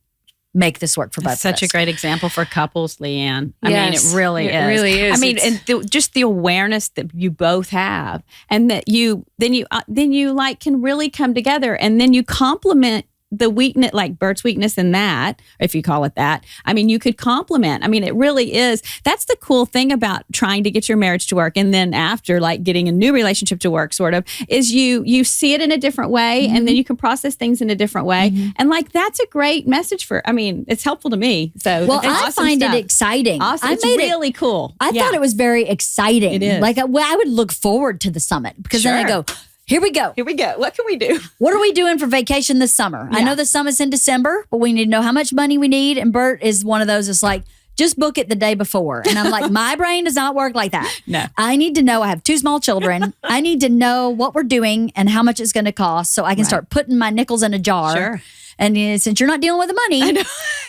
make this work for both of us? Such a great example for couples, LeeAnn. I mean, it really is. It really is. I mean, and just the awareness that you both have, and that you like can really come together, and then you complement the weakness, like Bert's weakness in that, if you call it that. I mean, you could complement. I mean, it really is. That's the cool thing about trying to get your marriage to work. And then after, like, getting a new relationship to work, sort of, is you see it in a different way, and then you can process things in a different way. And like, that's a great message for, I mean, it's helpful to me. So, well, it's I awesome find stuff. it exciting. Awesome. It's really cool. I thought it was very exciting. It is. Like, I would look forward to the summit because then I go, here we go. Here we go. What can we do? What are we doing for vacation this summer? I know the summit's in December, but we need to know how much money we need. And Bert is one of those that's like, just book it the day before. And I'm like, my brain does not work like that. No. I need to know I have 2 small children. I need to know what we're doing and how much it's going to cost so I can start putting my nickels in a jar. Sure. And since you're not dealing with the money,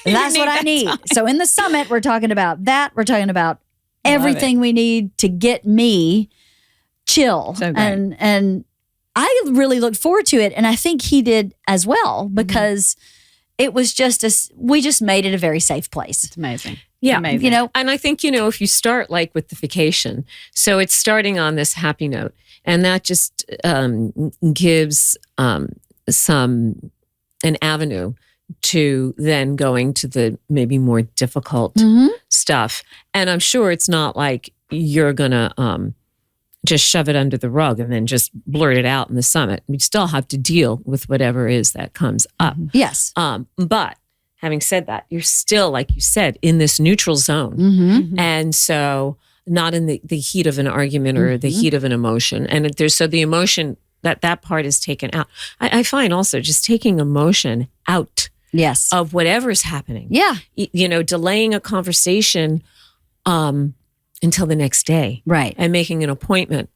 that's what I need. So in the summit, we're talking about that. We're talking about everything we need to get me chill. So great. And I really looked forward to it. And I think he did as well, because it was we just made it a very safe place. It's amazing. Yeah. Amazing. You know, And I think, if you start like with the vacation, so it's starting on this happy note, and that just gives an avenue to then going to the maybe more difficult stuff. And I'm sure it's not like you're going to just shove it under the rug and then just blurt it out in the summit. We still have to deal with whatever is that comes up. yes. But having said that, you're still, like you said, in this neutral zone. And so not in the heat of an argument or the heat of an emotion. And the emotion, that part is taken out. I find also just taking emotion out Yes. of whatever's happening. Yeah. Delaying a conversation until the next day. Right. And making an appointment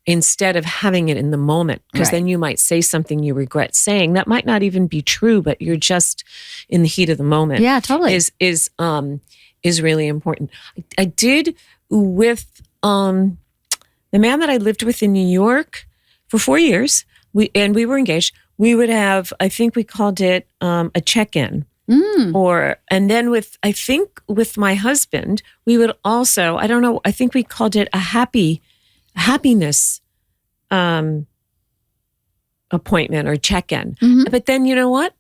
instead of having it in the moment. Because then you might say something you regret saying. That might not even be true, but you're just in the heat of the moment. Yeah, totally. Is really important. I did with the man that I lived with in New York for 4 years. We were engaged. We would have, I think we called it a check-in. And then with my husband, we would also, I don't know, I think we called it a happiness appointment or check-in. But then you know what?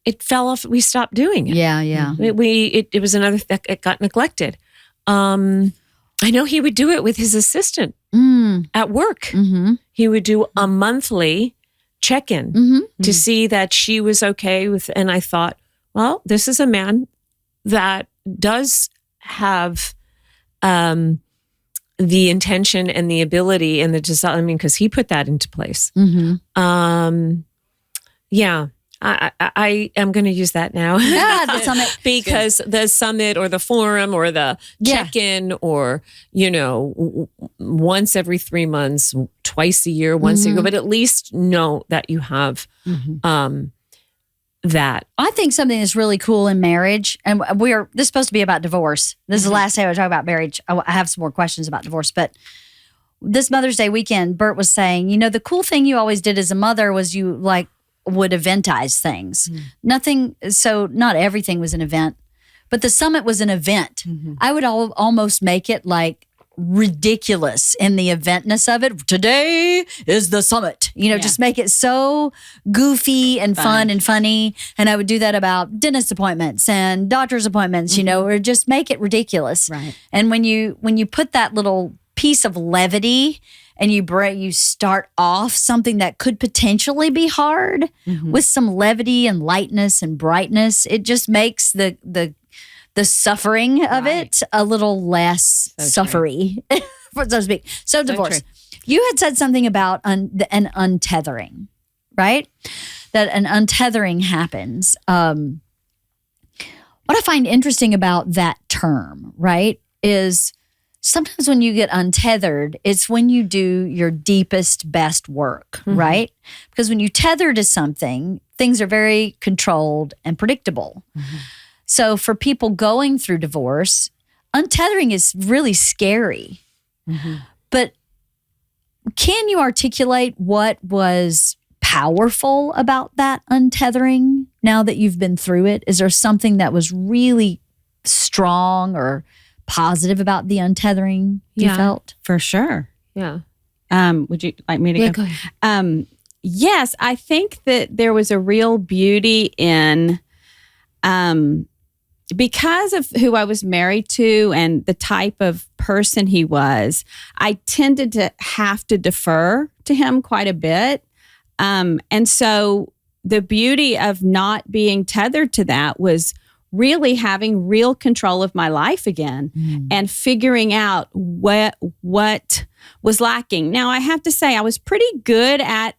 It fell off. We stopped doing it. Yeah, yeah. It was another that it got neglected. I know he would do it with his assistant at work. He would do a monthly check-in to see that she was okay with, and I thought, well, this is a man that does have the intention and the ability and the desire. I mean, because he put that into place. Yeah, I am going to use that now. Yeah, the summit. Because the summit or the forum or the check-in or, once every 3 months, twice a year, once a year, but at least know that you have that. I think something that's really cool in marriage, and this is supposed to be about divorce. This is the last time I talk about marriage. I have some more questions about divorce, but this Mother's Day weekend, Bert was saying, the cool thing you always did as a mother was you would eventize things. So not everything was an event, but the summit was an event. I would almost make it like ridiculous in the eventness of it. Today is the summit. Just make it so goofy and fun and funny. And I would do that about dentist appointments and doctor's appointments, or just make it ridiculous. Right. And when you put that little piece of levity and you start off something that could potentially be hard with some levity and lightness and brightness, it just makes the suffering of it a little less suffery, so to speak. So divorce. You had said something about an untethering, right? That an untethering happens. What I find interesting about that term, right, is sometimes when you get untethered, it's when you do your deepest, best work, right? Because when you tether to something, things are very controlled and predictable. So for people going through divorce, untethering is really scary. But can you articulate what was powerful about that untethering now that you've been through it? Is there something that was really strong or positive about the untethering you felt? For sure. Yeah. Would you like me to go? Go ahead. Yes, I think that there was a real beauty in because of who I was married to and the type of person he was, I tended to have to defer to him quite a bit. And so the beauty of not being tethered to that was really having real control of my life again and figuring out what was lacking. Now, I have to say I was pretty good at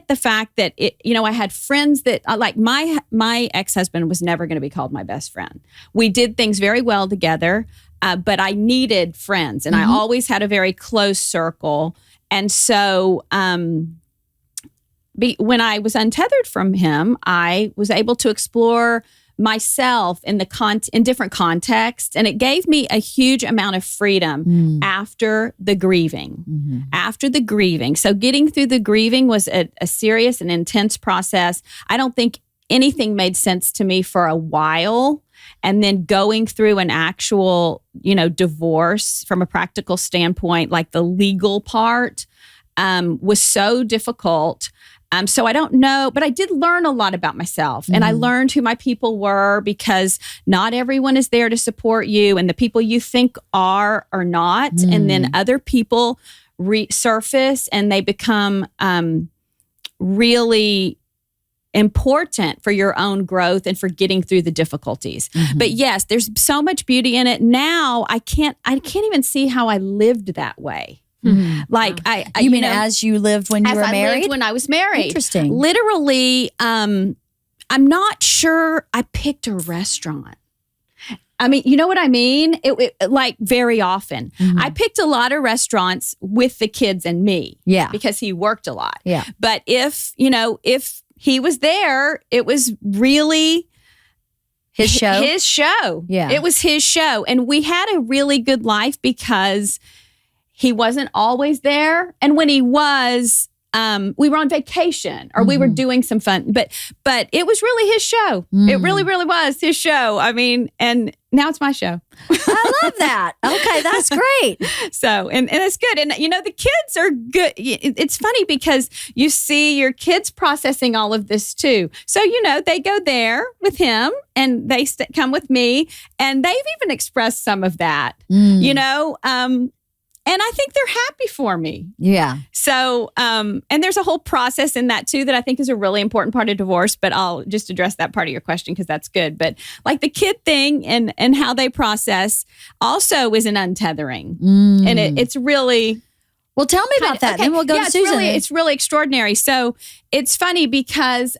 the fact that I had friends that like my ex-husband was never going to be called my best friend. We did things very well together, but I needed friends, and I always had a very close circle. And so when I was untethered from him, I was able to explore myself in different contexts, and it gave me a huge amount of freedom after the grieving. After the grieving, so getting through the grieving was a serious and intense process. I don't think anything made sense to me for a while, and then going through an actual, divorce from a practical standpoint, like the legal part, was so difficult. So I don't know, but I did learn a lot about myself, and I learned who my people were, because not everyone is there to support you, and the people you think are not. And then other people resurface and they become really important for your own growth and for getting through the difficulties. But yes, there's so much beauty in it. Now I can't even see how I lived that way. Like you mean as you lived when you were married? I lived when I was married. Interesting. Literally, I'm not sure I picked a restaurant. I mean, you know what I mean? It like very often. I picked a lot of restaurants with the kids and me. Yeah. Because he worked a lot. Yeah. But if he was there, it was really his show. His show. Yeah. It was his show. And we had a really good life because he wasn't always there. And when he was, we were on vacation or we were doing some fun, but it was really his show. It really, really was his show. I mean, and now it's my show. I love that. Okay, that's great. So, and it's good. And, the kids are good. It's funny because you see your kids processing all of this too. So, they go there with him and they come with me, and they've even expressed some of that, and I think they're happy for me. Yeah. So, and there's a whole process in that too that I think is a really important part of divorce, but I'll just address that part of your question because that's good. But like the kid thing and how they process also is an untethering. And it's really... Well, tell me about that. Okay. Then we'll go to Susan. It's really extraordinary. So it's funny because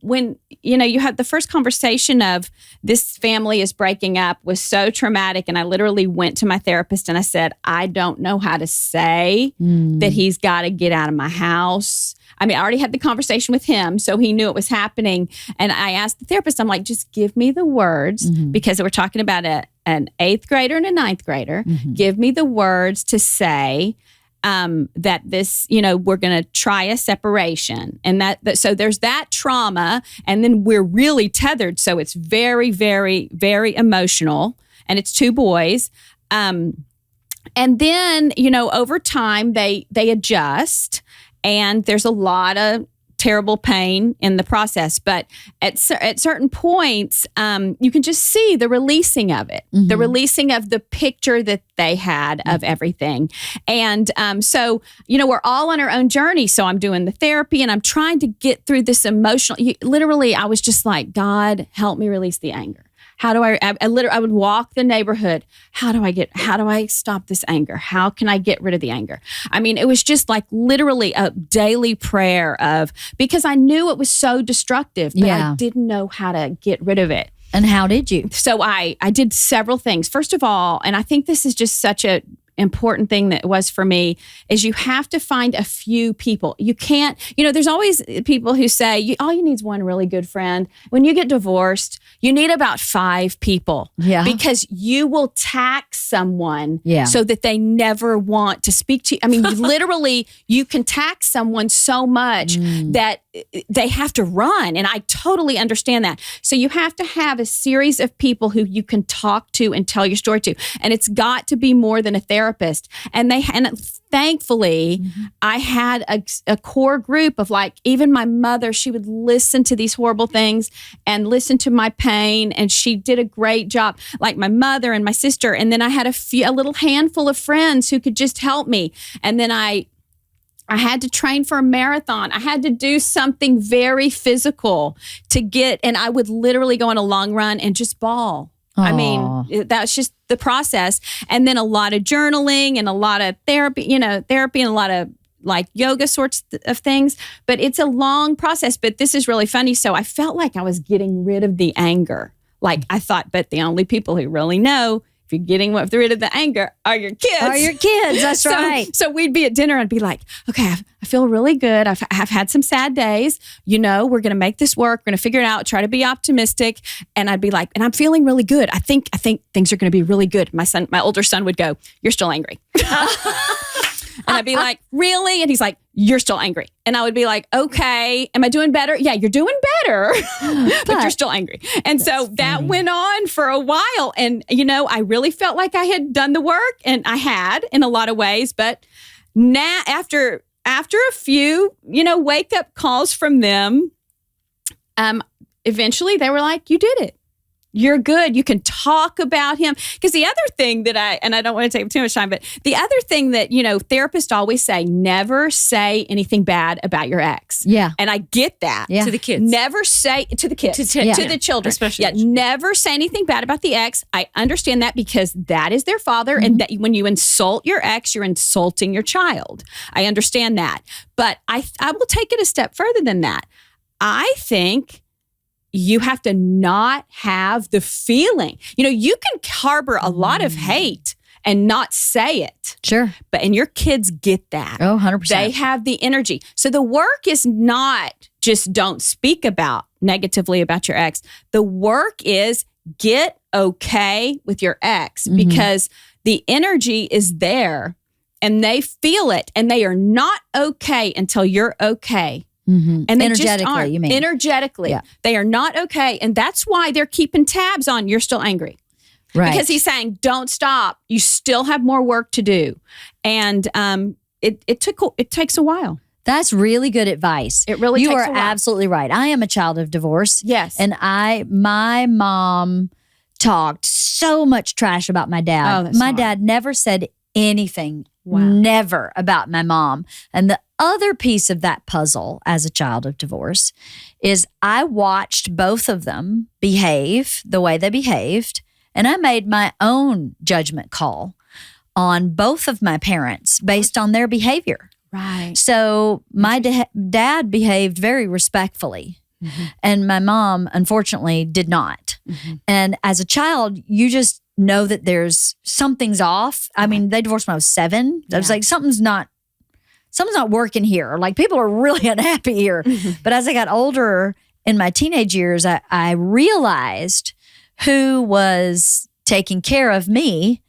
when, you have the first conversation of this family is breaking up was so traumatic. And I literally went to my therapist and I said, I don't know how to say that he's got to get out of my house. I mean, I already had the conversation with him, so he knew it was happening. And I asked the therapist, I'm like, just give me the words, because we're talking about an 8th grader and a 9th grader. Give me the words to say that this, we're going to try a separation, and so there's that trauma, and then we're really tethered. So it's very, very, very emotional, and it's 2 boys. And then, over time they adjust, and there's a lot of terrible pain in the process. But at certain points, you can just see the releasing of it, the releasing of the picture that they had of everything. And so, we're all on our own journey. So I'm doing the therapy and I'm trying to get through this emotional, literally, I was just like, God, help me release the anger. How do I would walk the neighborhood. How do I stop this anger? How can I get rid of the anger? I mean, it was just like literally a daily prayer because I knew it was so destructive, but I didn't know how to get rid of it. And how did you? So I did several things. First of all, and I think this is just such a important thing that was for me, is you have to find a few people. You can't, there's always people who say, all you need is one really good friend. When you get divorced, you need about 5 people. Yeah. Because you will tax someone Yeah. so that they never want to speak to you. I mean, literally, you can tax someone so much that they have to run. And I totally understand that. So you have to have a series of people who you can talk to and tell your story to. And it's got to be more than a therapist. And thankfully, I had a core group of even my mother. She would listen to these horrible things and listen to my pain, and she did a great job. Like my mother and my sister, and then I had a little handful of friends who could just help me. And then I had to train for a marathon. I had to do something very physical and I would literally go on a long run and just bawl. I mean, that's just the process. And then a lot of journaling and a lot of therapy and a lot of yoga sorts of things. But it's a long process. But this is really funny. So I felt like I was getting rid of the anger. I thought, but the only people who really know if you're getting rid of the anger are your kids. That's right. So we'd be at dinner and be like, okay, I feel really good. I've had some sad days. We're going to make this work. We're going to figure it out. Try to be optimistic. And I'd be like, and I'm feeling really good. I think things are going to be really good. My older son would go, you're still angry. And I'd be like, really? And he's like, you're still angry. And I would be like, okay, am I doing better? Yeah, you're doing better, but you're still angry. And so that went on for a while. And, I really felt like I had done the work, and I had in a lot of ways. But now after a few, wake up calls from them, eventually they were like, you did it. You're good. You can talk about him. Because the other thing that I don't want to take too much time, but the other thing that, therapists always say, never say anything bad about your ex. Yeah. And I get that. Yeah. To the kids. Never say to the kids, to the children. Especially. Yeah. Never say anything bad about the ex. I understand that because that is their father. And that when you insult your ex, you're insulting your child. I understand that. But I will take it a step further than that. I think you have to not have the feeling. You can harbor a lot of hate and not say it. Sure. And your kids get that. Oh, 100%. They have the energy. So the work is not just don't speak negatively about your ex. The work is get okay with your ex because the energy is there and they feel it, and they are not okay until you're okay. Mm-hmm. And they energetically, just aren't. You mean? Energetically. Yeah. They are not okay. And that's why they're keeping tabs on you're still angry. Right. Because he's saying, don't stop. You still have more work to do. And it takes a while. That's really good advice. It really you takes are a while. absolutely right. I am a child of divorce. Yes. And my mom talked so much trash about my dad. Oh, that's my hard. dad never said anything. Wow. Never about my mom. And the other piece of that puzzle as a child of divorce is I watched both of them behave the way they behaved, and I made my own judgment call on both of my parents based on their behavior. Right. So my dad behaved very respectfully, and my mom, unfortunately, did not. And as a child, you just know that something's off. I mean, they divorced when I was 7. I was like, something's not working here. Like, people are really unhappy here. But as I got older in my teenage years, I realized who was taking care of me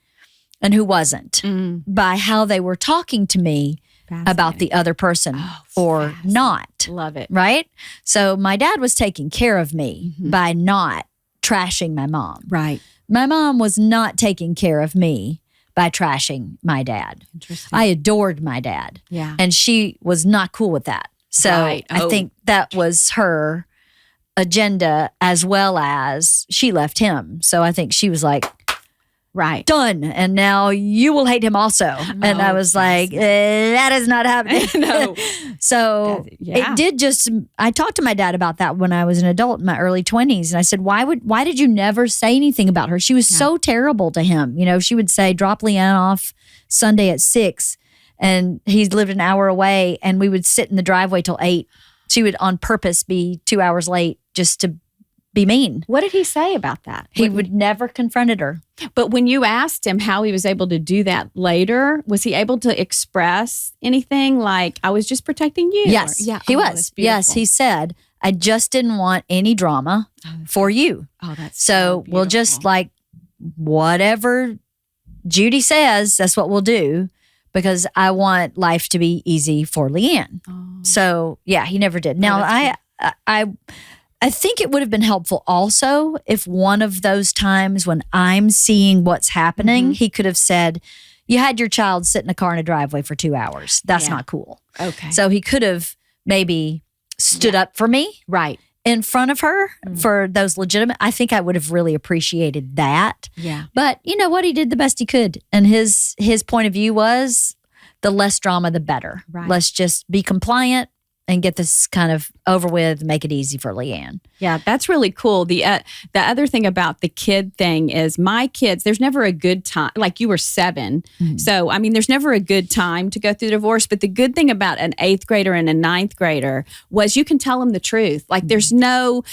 and who wasn't by how they were talking to me about the other person or not. Love it. Right? So my dad was taking care of me by not trashing my mom. Right. My mom was not taking care of me by trashing my dad. Interesting. I adored my dad. Yeah. And she was not cool with that. So Right. I think that was her agenda, as well as she left him. So I think she was like, Right. done. And now you will hate him also. And I was like, that is not happening. No. So Yeah. it did just, I talked to my dad about that when I was an adult in my early 20s. And I said, why did you never say anything about her? She was so terrible to him. You know, she would say, drop LeeAnn off Sunday at 6. And he lived an hour away and we would sit in the driveway till 8. She would on purpose be 2 hours late just to be mean. What did he say about that? He would never confronted her. But when you asked him how he was able to do that later, was he able to express anything like, I was just protecting you? Yes, he was. That's Yes, beautiful. he said, I just didn't want any drama for you. Oh, that's So we'll just like whatever Judy says, that's what we'll do because I want life to be easy for LeeAnn. Oh. So yeah, he never did. Now I think it would have been helpful also if one of those times when I'm seeing what's happening, he could have said, you had your child sit in a car in a driveway for 2 hours. That's not cool. Okay. So he could have maybe stood up for me Right. in front of her for those legitimate. I think I would have really appreciated that. Yeah. But you know what? He did the best he could. And his point of view was the less drama, the better. Right. Let's just be compliant and get this kind of over with, make it easy for LeeAnn. Yeah, that's really cool. The other thing about the kid thing is my kids, there's never a good time. Like you were 7. So, I mean, there's never a good time to go through divorce. But the good thing about an 8th grader and a 9th grader was you can tell them the truth. Like there's no,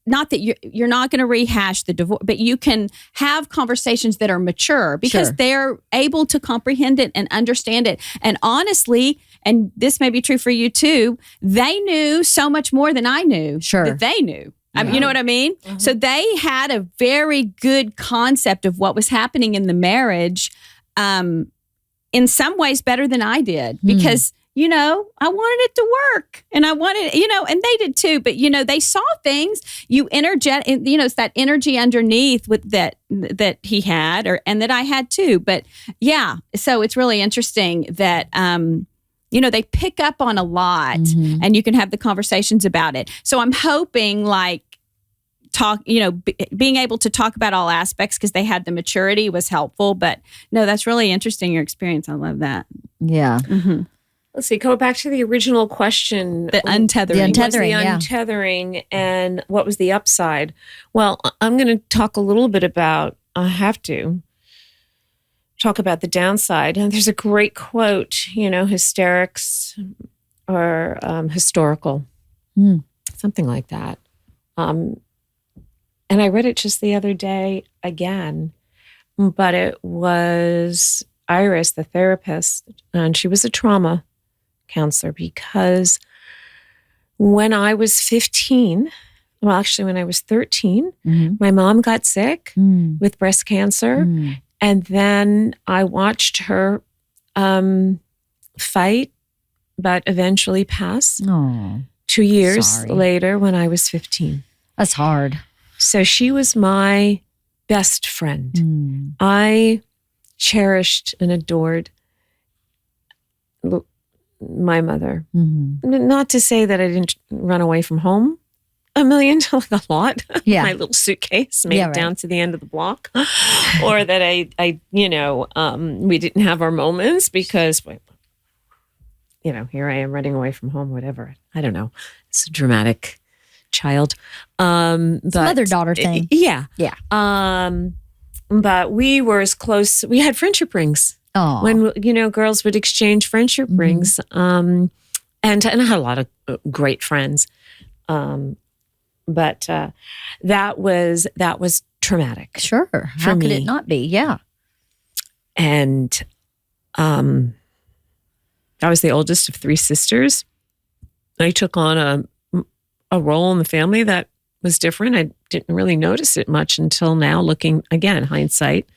not that you're not going to rehash the divorce, but you can have conversations that are mature because they're able to comprehend it and understand it. And honestly, and this may be true for you too, they knew so much more than I knew that they knew. I mean, you know what I mean? So they had a very good concept of what was happening in the marriage, in some ways better than I did because you know, I wanted it to work and I wanted, you know, and they did too, but you know, they saw things it's that energy underneath with that he had and that I had too. But yeah, so it's really interesting that, they pick up on a lot and you can have the conversations about it. So I'm hoping being able to talk about all aspects because they had the maturity was helpful, but no, that's really interesting, your experience. I love that. Yeah. Mm-hmm. Let's see, go back to the original question. The untethering. The untethering and what was the upside? Well, I'm going to talk a little bit about, I have to talk about the downside. And there's a great quote, hysterics or historical, something like that. And I read it just the other day again, but it was Iris, the therapist, and she was a trauma counselor because when I was 15, well, actually when I was 13, my mom got sick with breast cancer. And then I watched her fight, but eventually pass 2 years later when I was 15. That's hard. So she was my best friend. I cherished and adored my mother. Not to say that I didn't run away from home a lot. Yeah. My little suitcase made it down to the end of the block. Or that we didn't have our moments because, here I am running away from home, whatever. I don't know. It's a dramatic child. It's a mother-daughter thing. Yeah. Yeah. But we were as close. We had friendship rings. Oh. When, girls would exchange friendship rings. And I had a lot of great friends. But that was traumatic. Sure. How could it not be? Yeah. And I was the oldest of 3 sisters. I took on a role in the family that was different. I didn't really notice it much until now, looking again, hindsight.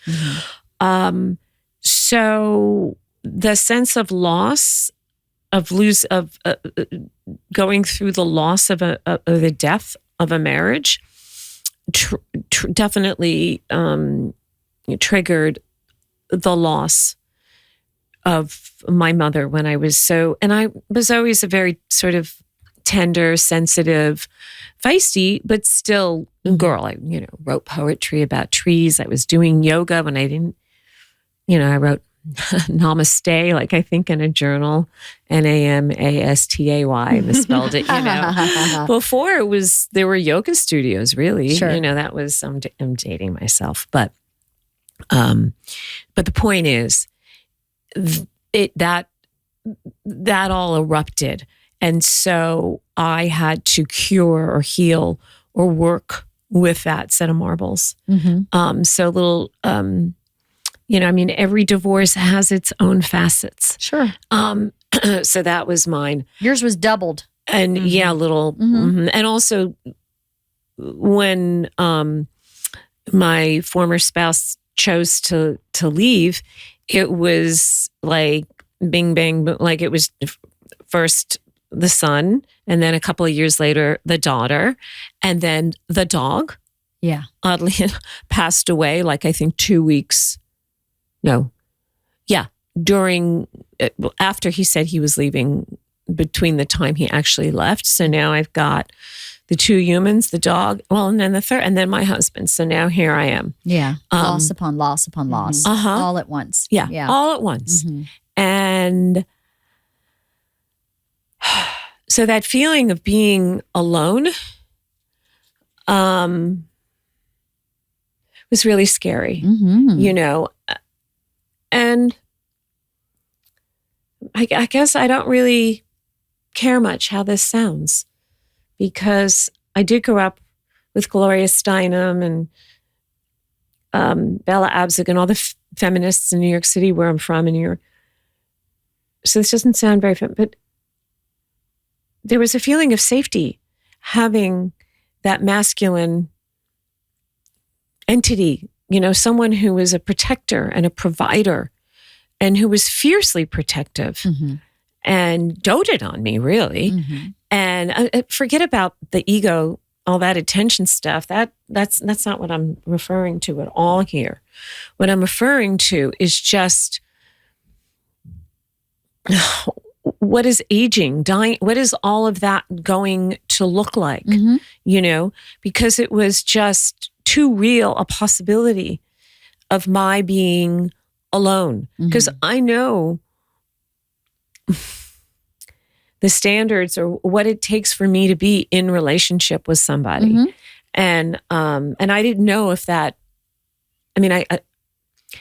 So the sense of loss, of going through the loss of the death of a marriage, definitely triggered the loss of my mother when I was and I was always a very sort of tender, sensitive, feisty, but still girl. I, wrote poetry about trees. I was doing yoga when I didn't, I wrote namaste, like I think in a journal, NAMASTAY, misspelled it, Before there were yoga studios, really. Sure. That was, I'm dating myself, but the point is that all erupted. And so I had to cure or heal or work with that set of marbles. So every divorce has its own facets. Sure. So that was mine. Yours was doubled. And and also when my former spouse chose to leave, it was like bing, bang, like it was first the son, and then a couple of years later, the daughter, and then the dog. Yeah. Oddly passed away, like I think 2 weeks. No. Yeah. After he said he was leaving, between the time he actually left. So now I've got the 2 humans, the dog, and then the third, and then my husband. So now here I am. Yeah. Loss upon loss upon loss. All at once. Yeah. All at once. And so that feeling of being alone was really scary, and I guess I don't really care much how this sounds, because I did grow up with Gloria Steinem and Bella Abzug and all the feminists in New York City, where I'm from in New York. So this doesn't sound very but there was a feeling of safety having that masculine entity, someone who was a protector and a provider and who was fiercely protective and doted on me, really. And forget about the ego, all that attention stuff. That's not what I'm referring to at all here. What I'm referring to is just what is aging, dying, what is all of that going to look like, because it was just too real a possibility of my being alone. Because I know the standards or what it takes for me to be in relationship with somebody. And I didn't know if that, I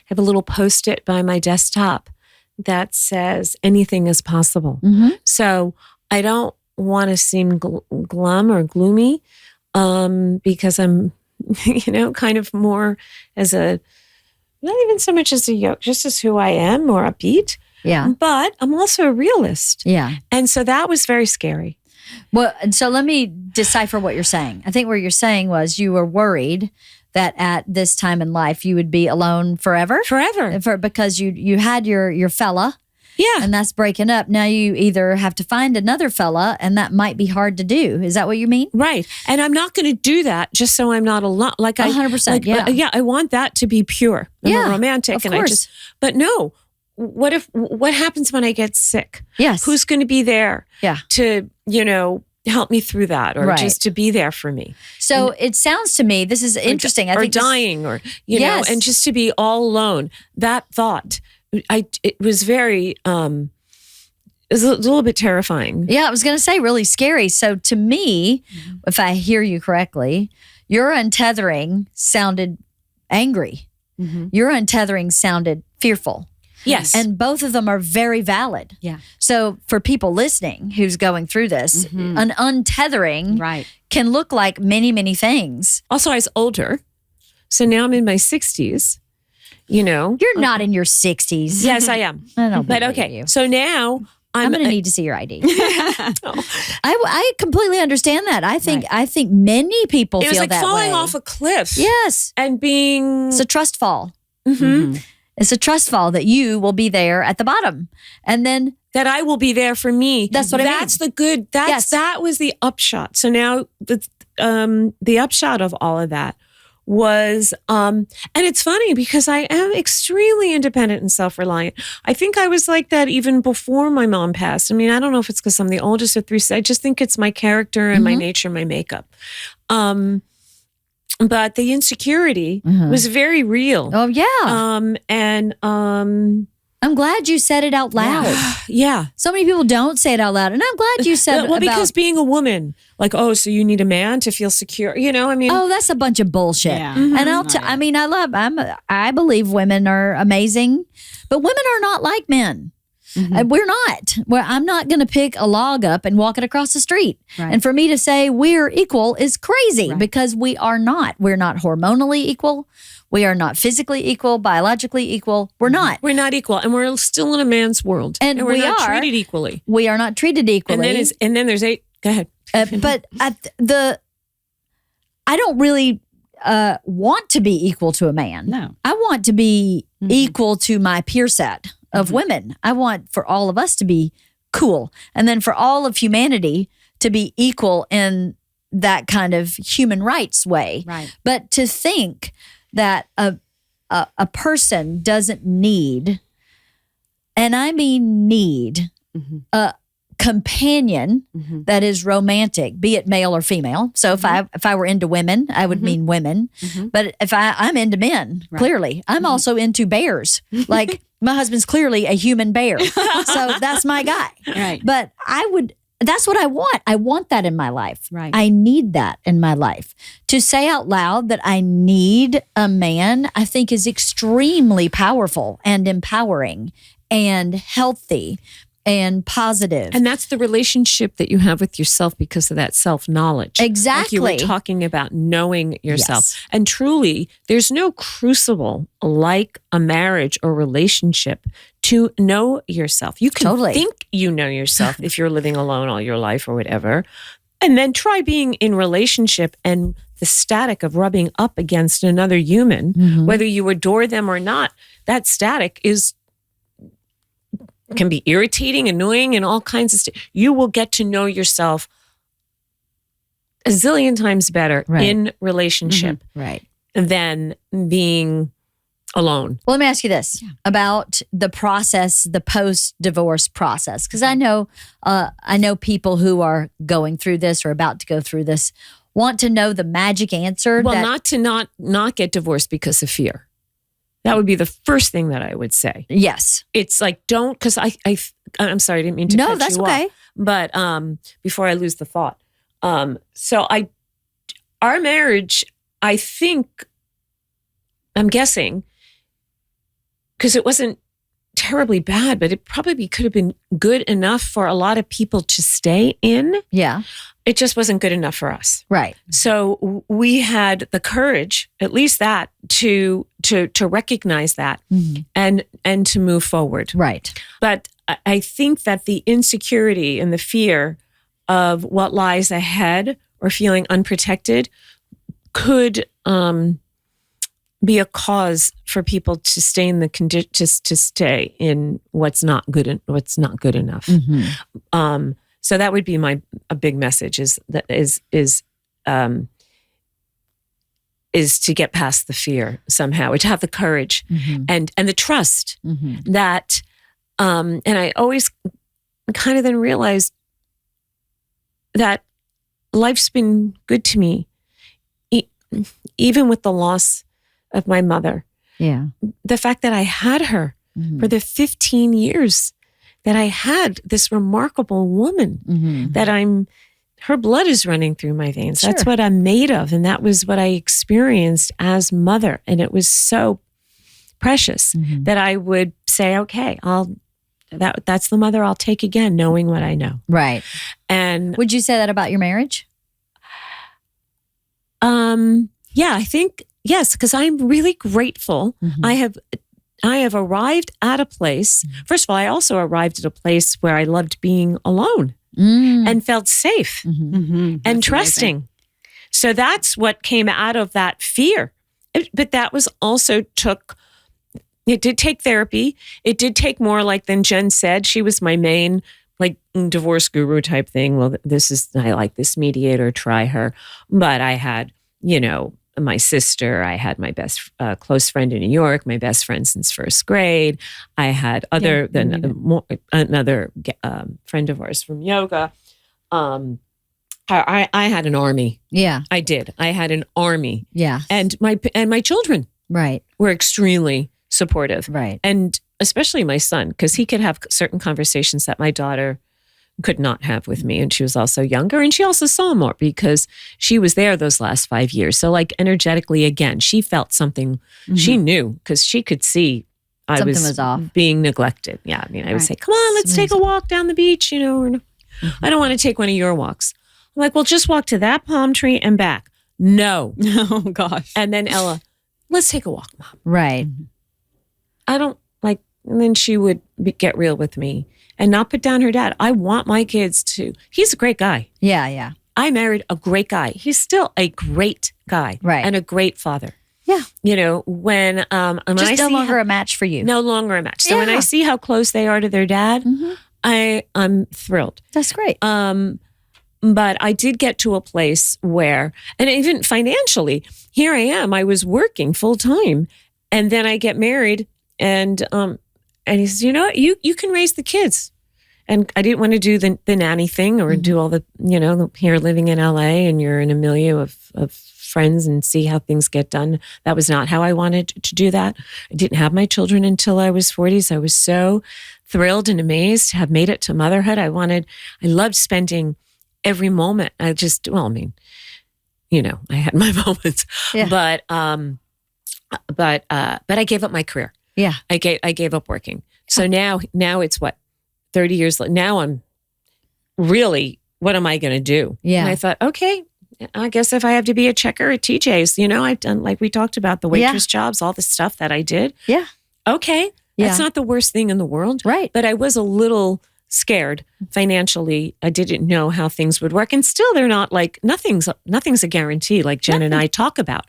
have a little Post-it by my desktop that says anything is possible. So I don't want to seem glum or gloomy, because I'm, kind of more as not even so much as a yoke, just as who I am, more upbeat. Yeah. But I'm also a realist. Yeah. And so that was very scary. Well, and so let me decipher what you're saying. I think what you're saying was you were worried that at this time in life you would be alone forever. Because you had your fella. Yeah. And that's breaking up. Now you either have to find another fella, and that might be hard to do. Is that what you mean? Right. And I'm not going to do that just so I'm not alone. Like 100%. Yeah. I want that to be pure. I'm romantic. Of course. But no, what happens when I get sick? Yes. Who's going to be there to, help me through that, or just to be there for me? So it sounds to me, this is interesting. I think dying, or, know, and just to be all alone. That thought, it was very, it was a little bit terrifying. Yeah, I was going to say really scary. So to me, if I hear you correctly, your untethering sounded angry. Your untethering sounded fearful. Yes. And both of them are very valid. Yeah. So for people listening who's going through this, an untethering can look like many, many things. Also, I was older. So now I'm in my 60s, You're not in your 60s. Yes, I am. I don't But believe okay, you. so now I'm going to need to see your ID. I completely understand that. I think many people it was feel like that falling way. off a cliff. Yes. And being... It's a trust fall. It's a trust fall that you will be there at the bottom. And then... that I will be there for me. That's what I mean. That's the good... That was the upshot. So now the upshot of all of that was, and it's funny because I am extremely independent and self-reliant. I think I was like that even before my mom passed. I mean, I don't know if it's because I'm the oldest of three. I just think it's my character and my nature, my makeup. But the insecurity was very real. Oh, yeah. I'm glad you said it out loud. Yeah. So many people don't say it out loud. And I'm glad you said well, because being a woman, like, oh, so you need a man to feel secure. You know, I mean. Oh, that's a bunch of bullshit. Yeah. And I believe women are amazing, but women are not like men. We're not. I'm not going to pick a log up and walk it across the street. Right. And for me to say we're equal is crazy because we are not. We're not hormonally equal. We are not physically equal, biologically equal. We're not. We're not equal. And we're still in a man's world. And we're not treated equally. We are not treated equally. And then there's eight. Go ahead. But I don't really want to be equal to a man. No. I want to be equal to my peer set of women. I want for all of us to be cool. And then for all of humanity to be equal in that kind of human rights way. Right. But to think that a person doesn't need, and I mean need, a companion that is romantic, be it male or female. So if I were into women, I would mean women. But if I'm into men, clearly, I'm also into bears. Like my husband's clearly a human bear. So that's my guy. Right. But that's what I want. I want that in my life. Right. I need that in my life. To say out loud that I need a man, I think is extremely powerful and empowering and healthy and positive. And that's the relationship that you have with yourself because of that self-knowledge. Exactly. Like you were talking about knowing yourself. Yes. And truly, there's no crucible like a marriage or relationship to know yourself. You can think you know yourself if you're living alone all your life or whatever. And then try being in relationship and the static of rubbing up against another human, whether you adore them or not, that static can be irritating, annoying, and all kinds of stuff. You will get to know yourself a zillion times better in relationship than being alone. Well, let me ask you this about the process, the post-divorce process, because I know people who are going through this or about to go through this want to know the magic answer. Well, not get divorced because of fear. That would be the first thing that I would say. Yes. It's like, don't, because I'm sorry, I didn't mean to cut you off. No, that's okay. But before I lose the thought. Our marriage, I think, I'm guessing, because it wasn't terribly bad, but it probably could have been good enough for a lot of people to stay in. Yeah. It just wasn't good enough for us. Right. So we had the courage, at least that, to recognize that and to move forward. Right. But I think that the insecurity and the fear of what lies ahead or feeling unprotected could be a cause for people to stay in to stay in what's not good enough. So that would be a big message is to get past the fear somehow, or to have the courage and the trust that, and I always kind of then realized that life's been good to me, even with the loss of my mother. Yeah. The fact that I had her for the 15 years that I had this remarkable woman that her blood is running through my veins. Sure. That's what I'm made of. And that was what I experienced as mother. And it was so precious that I would say, okay, that's the mother I'll take again, knowing what I know. Right. And would you say that about your marriage? Yeah, I think, yes, because I'm really grateful. I have arrived at a place. First of all, I also arrived at a place where I loved being alone and felt safe and trusting. Amazing. So that's what came out of that fear. But that was also it did take therapy. It did take more, like than Jen said. She was my main like divorce guru type thing. Well, I like this mediator, try her. But I had, my sister, I had my best close friend in New York, my best friend since first grade. I had another friend of ours from yoga. I had an army. Yeah. I did. I had an army. Yeah. And my children were extremely supportive. Right. And especially my son, because he could have certain conversations that my daughter could not have with me. And she was also younger, and she also saw more because she was there those last 5 years. So like energetically, again, she felt something. She knew because she could see Something was off. being neglected. Yeah. I mean, I would say, come on, let's take a walk down the beach. I don't want to take one of your walks. I'm like, well, just walk to that palm tree and back. No. Oh, gosh. And then Ella, let's take a walk, Mom. Right. I don't like, and then she would get real with me and not put down her dad. I want my kids to, he's a great guy. Yeah, yeah. I married a great guy. He's still a great guy. Right. And a great father. Yeah. When just no longer a match for you. No longer a match. So when I see how close they are to their dad, I'm thrilled. That's great. But I did get to a place where, and even financially, here I am. I was working full time, and then I get married, and he says, you can raise the kids. And I didn't want to do the nanny thing or do all the, here living in LA and you're in a milieu of friends and see how things get done. That was not how I wanted to do that. I didn't have my children until I was 40. So I was so thrilled and amazed to have made it to motherhood. I loved spending every moment. I had my moments, but I gave up my career. Yeah. I gave up working. So now it's what? 30 years later, now I'm really, what am I going to do? Yeah. And I thought, okay, I guess if I have to be a checker at TJ's, I've done, like we talked about, the waitress jobs, all the stuff that I did. Yeah. Okay. That's not the worst thing in the world. Right. But I was a little scared financially. I didn't know how things would work. And still they're not like, nothing's a guarantee like Jen and I talk about,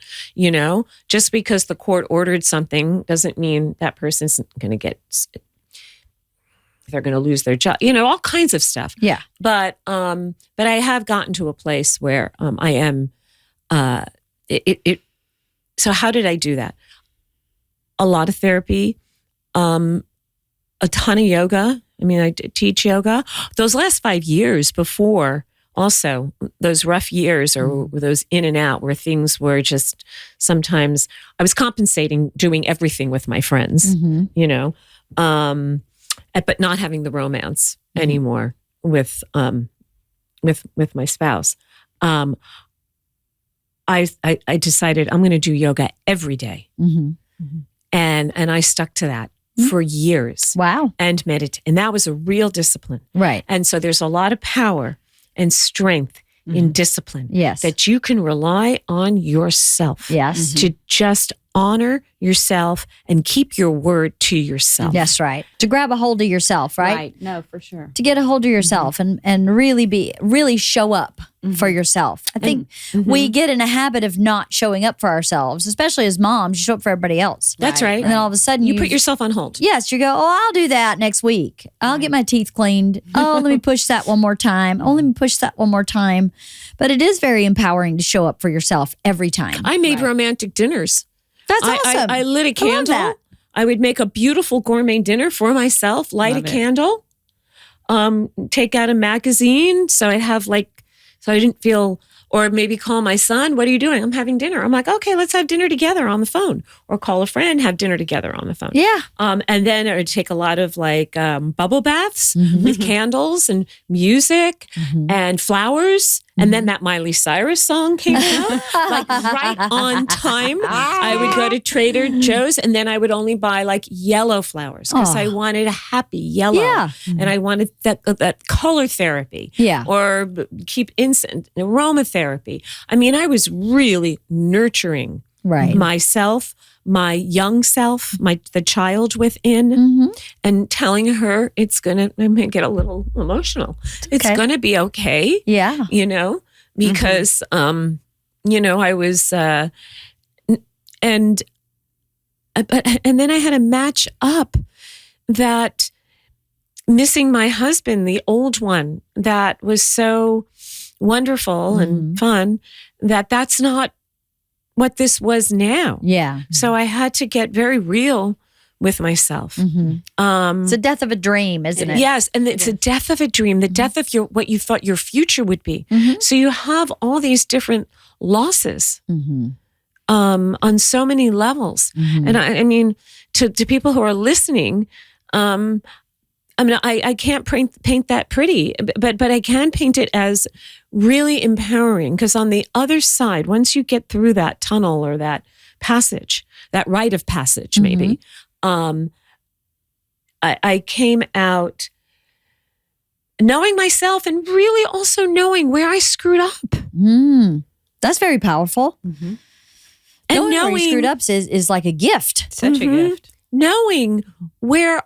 just because the court ordered something doesn't mean that person's going to they're going to lose their job, all kinds of stuff. Yeah. But I have gotten to a place where I am, so how did I do that? A lot of therapy, a ton of yoga. I mean, I teach yoga. Those last 5 years before, also those rough years or those in and out where things were just, sometimes I was compensating doing everything with my friends, but not having the romance anymore with my spouse. I decided I'm going to do yoga every day. And I stuck to that for years. Wow. And and that was a real discipline. Right. And so there's a lot of power and strength in discipline. Yes. That you can rely on yourself. Yes. To just honor yourself and keep your word to yourself. That's right. To grab a hold of yourself, right? No, for sure. To get a hold of yourself and really show up for yourself. I think we get in a habit of not showing up for ourselves, especially as moms. You show up for everybody else. That's right. And then all of a sudden you put yourself on hold. Yes, you go, I'll do that next week. I'll get my teeth cleaned. Oh, let me push that one more time. Oh, let me push that one more time. But it is very empowering to show up for yourself every time. I made romantic dinners. That's awesome. I lit a candle. I love that. I would make a beautiful gourmet dinner for myself, light a candle, take out a magazine. So I'd have so I didn't feel, or maybe call my son, what are you doing? I'm having dinner. I'm like, okay, let's have dinner together on the phone, or call a friend, have dinner together on the phone. Yeah. And then I would take a lot of bubble baths with candles and music and flowers. And then that Miley Cyrus song came out, right on time. I would go to Trader Joe's, and then I would only buy yellow flowers because I wanted a happy yellow. Yeah. And I wanted that color therapy. Yeah. Or keep instant aromatherapy. I mean, I was really nurturing myself, my young self, the child within, and telling her I'm going to get a little emotional. It's going to be okay. Yeah. Because, I was, and then I had to match up that missing my husband, the old one, that was so wonderful and fun, that's not what this was now. Yeah. So I had to get very real with myself. It's a death of a dream, isn't it? Yes, and it's a death of a dream, the death of what you thought your future would be. So you have all these different losses on so many levels. And I mean, to people who are listening, I can't paint that pretty, but I can paint it as really empowering, because on the other side, once you get through that tunnel or that passage, that rite of passage, maybe, I came out knowing myself and really also knowing where I screwed up. That's very powerful. And knowing where you screwed up is like a gift. Such a gift. Knowing where,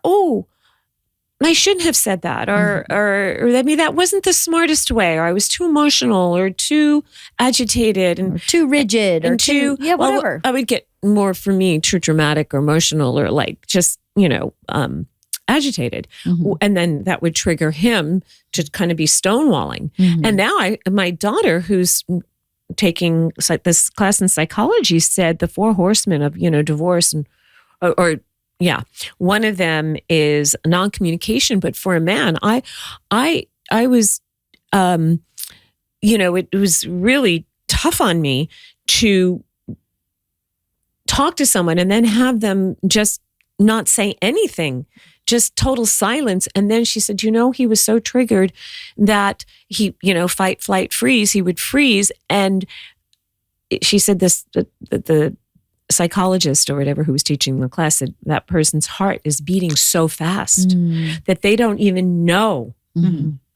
I shouldn't have said that, or I mean, that wasn't the smartest way, or I was too emotional, or too agitated, Or too rigid, or too whatever. I would get more, for me, too dramatic or emotional, or like just agitated, and then that would trigger him to kind of be stonewalling. And now my daughter, who's taking this class in psychology, said the 4 horsemen of divorce and one of them is non-communication. But for a man, I was, it was really tough on me to talk to someone and then have them just not say anything, just total silence. And then she said, he was so triggered that he, fight, flight, freeze, he would freeze. And she said the psychologist or whatever who was teaching the class said that person's heart is beating so fast that they don't even know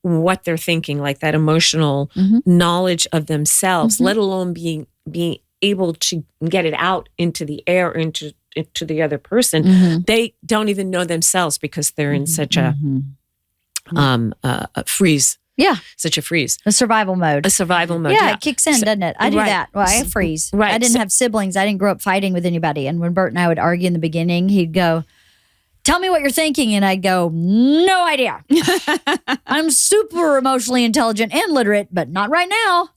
what they're thinking, like that emotional knowledge of themselves, let alone being able to get it out into the air, into the other person. They don't even know themselves because they're in such a freeze. Yeah. Such a freeze. A survival mode. Yeah, it kicks in, doesn't it? I do that. Well, I freeze. Right. I didn't have siblings. I didn't grow up fighting with anybody. And when Bert and I would argue in the beginning, he'd go, "Tell me what you're thinking." And I'd go, "No idea." I'm super emotionally intelligent and literate, but not right now.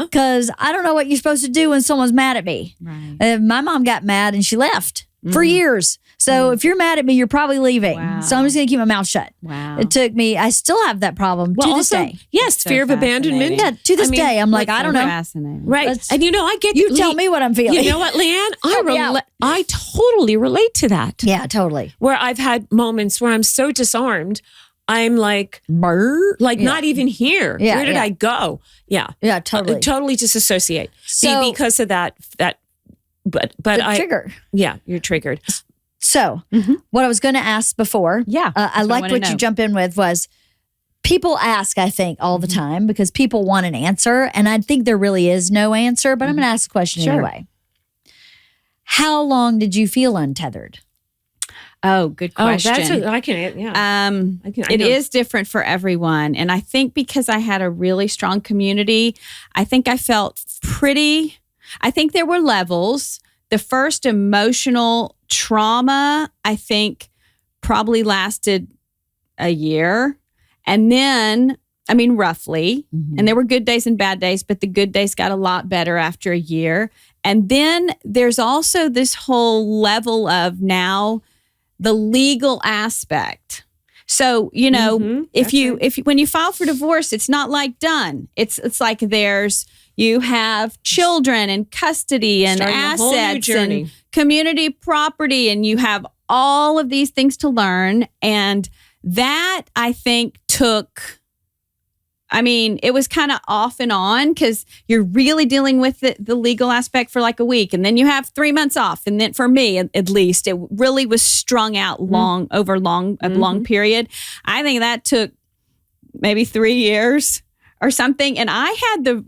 Because I don't know what you're supposed to do when someone's mad at me. Right. My mom got mad and she left for years. So if you're mad at me, you're probably leaving. Wow. So I'm just going to keep my mouth shut. Wow. It took me, I still have that problem to this day. Yes, So fear of abandonment. Yeah, to this day, I'm like, I don't know. Fascinating. Right. Let's- And I get You tell me what I'm feeling. You know what, LeeAnn? Help me out. I totally relate to that. Yeah, totally. Where I've had moments where I'm so disarmed, I'm like, not even here. Yeah, Where did yeah. I go? Yeah. Yeah, totally. Totally disassociate. So- Because of that, but The I, trigger. yeah, you're triggered. So, what I was going to ask before, Yeah, I that's what I liked wanna what you know. jump in with was people ask, I think, all the time because people want an answer. And I think there really is no answer, but I'm going to ask the question Sure. anyway. How long did you feel untethered? Oh, good question. I can, yeah. It is different for everyone. And I think because I had a really strong community, I think I felt I think there were levels. The first emotional trauma, I think, probably lasted a year. And then, roughly, and there were good days and bad days, but the good days got a lot better after a year. And then there's also this whole level of now the legal aspect. So, if when you file for divorce, it's not like done. It's like you have children and custody and Starting a whole new assets journey. and community property, and you have all of these things to learn. And that, I think, it was kind of off and on because you're really dealing with the legal aspect for like a week. And then you have 3 months off. And then for me, at least, it really was strung out over a long period. I think that took maybe 3 years or something. And I had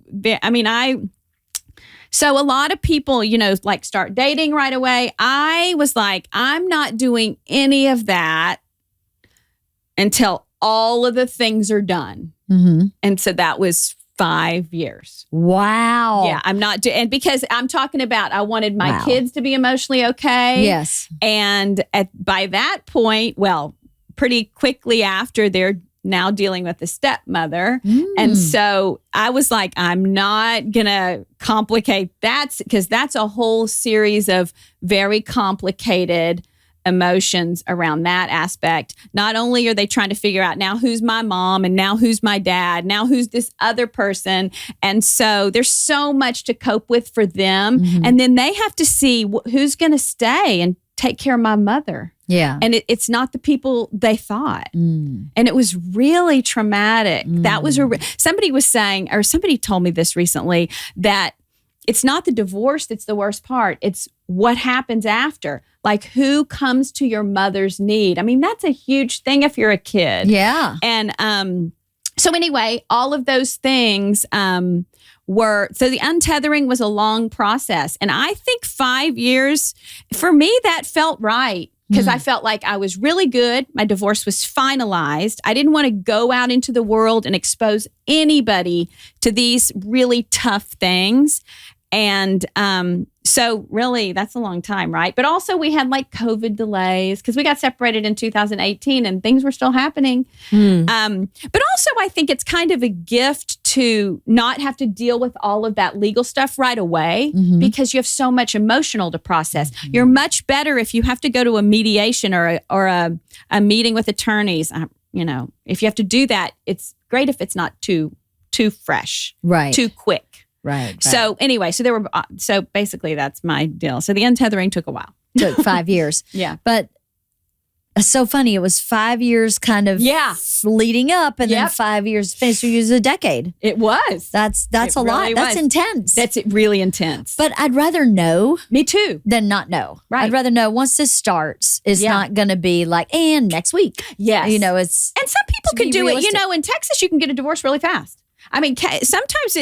so a lot of people, like start dating right away. I was like, I'm not doing any of that until all of the things are done. And so that was 5 years. Wow. Yeah, I'm not and because I'm talking about I wanted my kids to be emotionally okay. Yes. And by that point, pretty quickly after, they're now dealing with the stepmother. And so I was like, I'm not going to complicate that, because that's a whole series of very complicated emotions around that aspect. Not only are they trying to figure out now who's my mom and now who's my dad, now who's this other person. And so there's so much to cope with for them. And then they have to see who's going to stay and take care of my mother. Yeah. And it's not the people they thought. And it was really traumatic. That was somebody was saying, or somebody told me this recently, that it's not the divorce that's the worst part. It's what happens after. Like, who comes to your mother's need? I mean, that's a huge thing if you're a kid. Yeah. And so anyway, all of those things so the untethering was a long process. And I think 5 years, for me, that felt right. Because I felt like I was really good. My divorce was finalized. I didn't want to go out into the world and expose anybody to these really tough things. And so really, that's a long time, right? But also we had like COVID delays because we got separated in 2018 and things were still happening. But also I think it's kind of a gift to not have to deal with all of that legal stuff right away because you have so much emotional to process. You're much better if you have to go to a mediation or a meeting with attorneys. If you have to do that, it's great if it's not too fresh, right? Too quick. Right. So anyway, so basically that's my deal. So the untethering took a while. Took 5 years. Yeah. But it's so funny. It was 5 years kind of leading up and then 5 years finished. So it was a decade. It was. That's a lot. That's intense. That's really intense. But I'd rather know. Me too. Than not know. Right. I'd rather know once this starts, it's not going to be like, and next week. Yes. It's. And some people can do realistic. it. In Texas, you can get a divorce really fast. I mean, sometimes,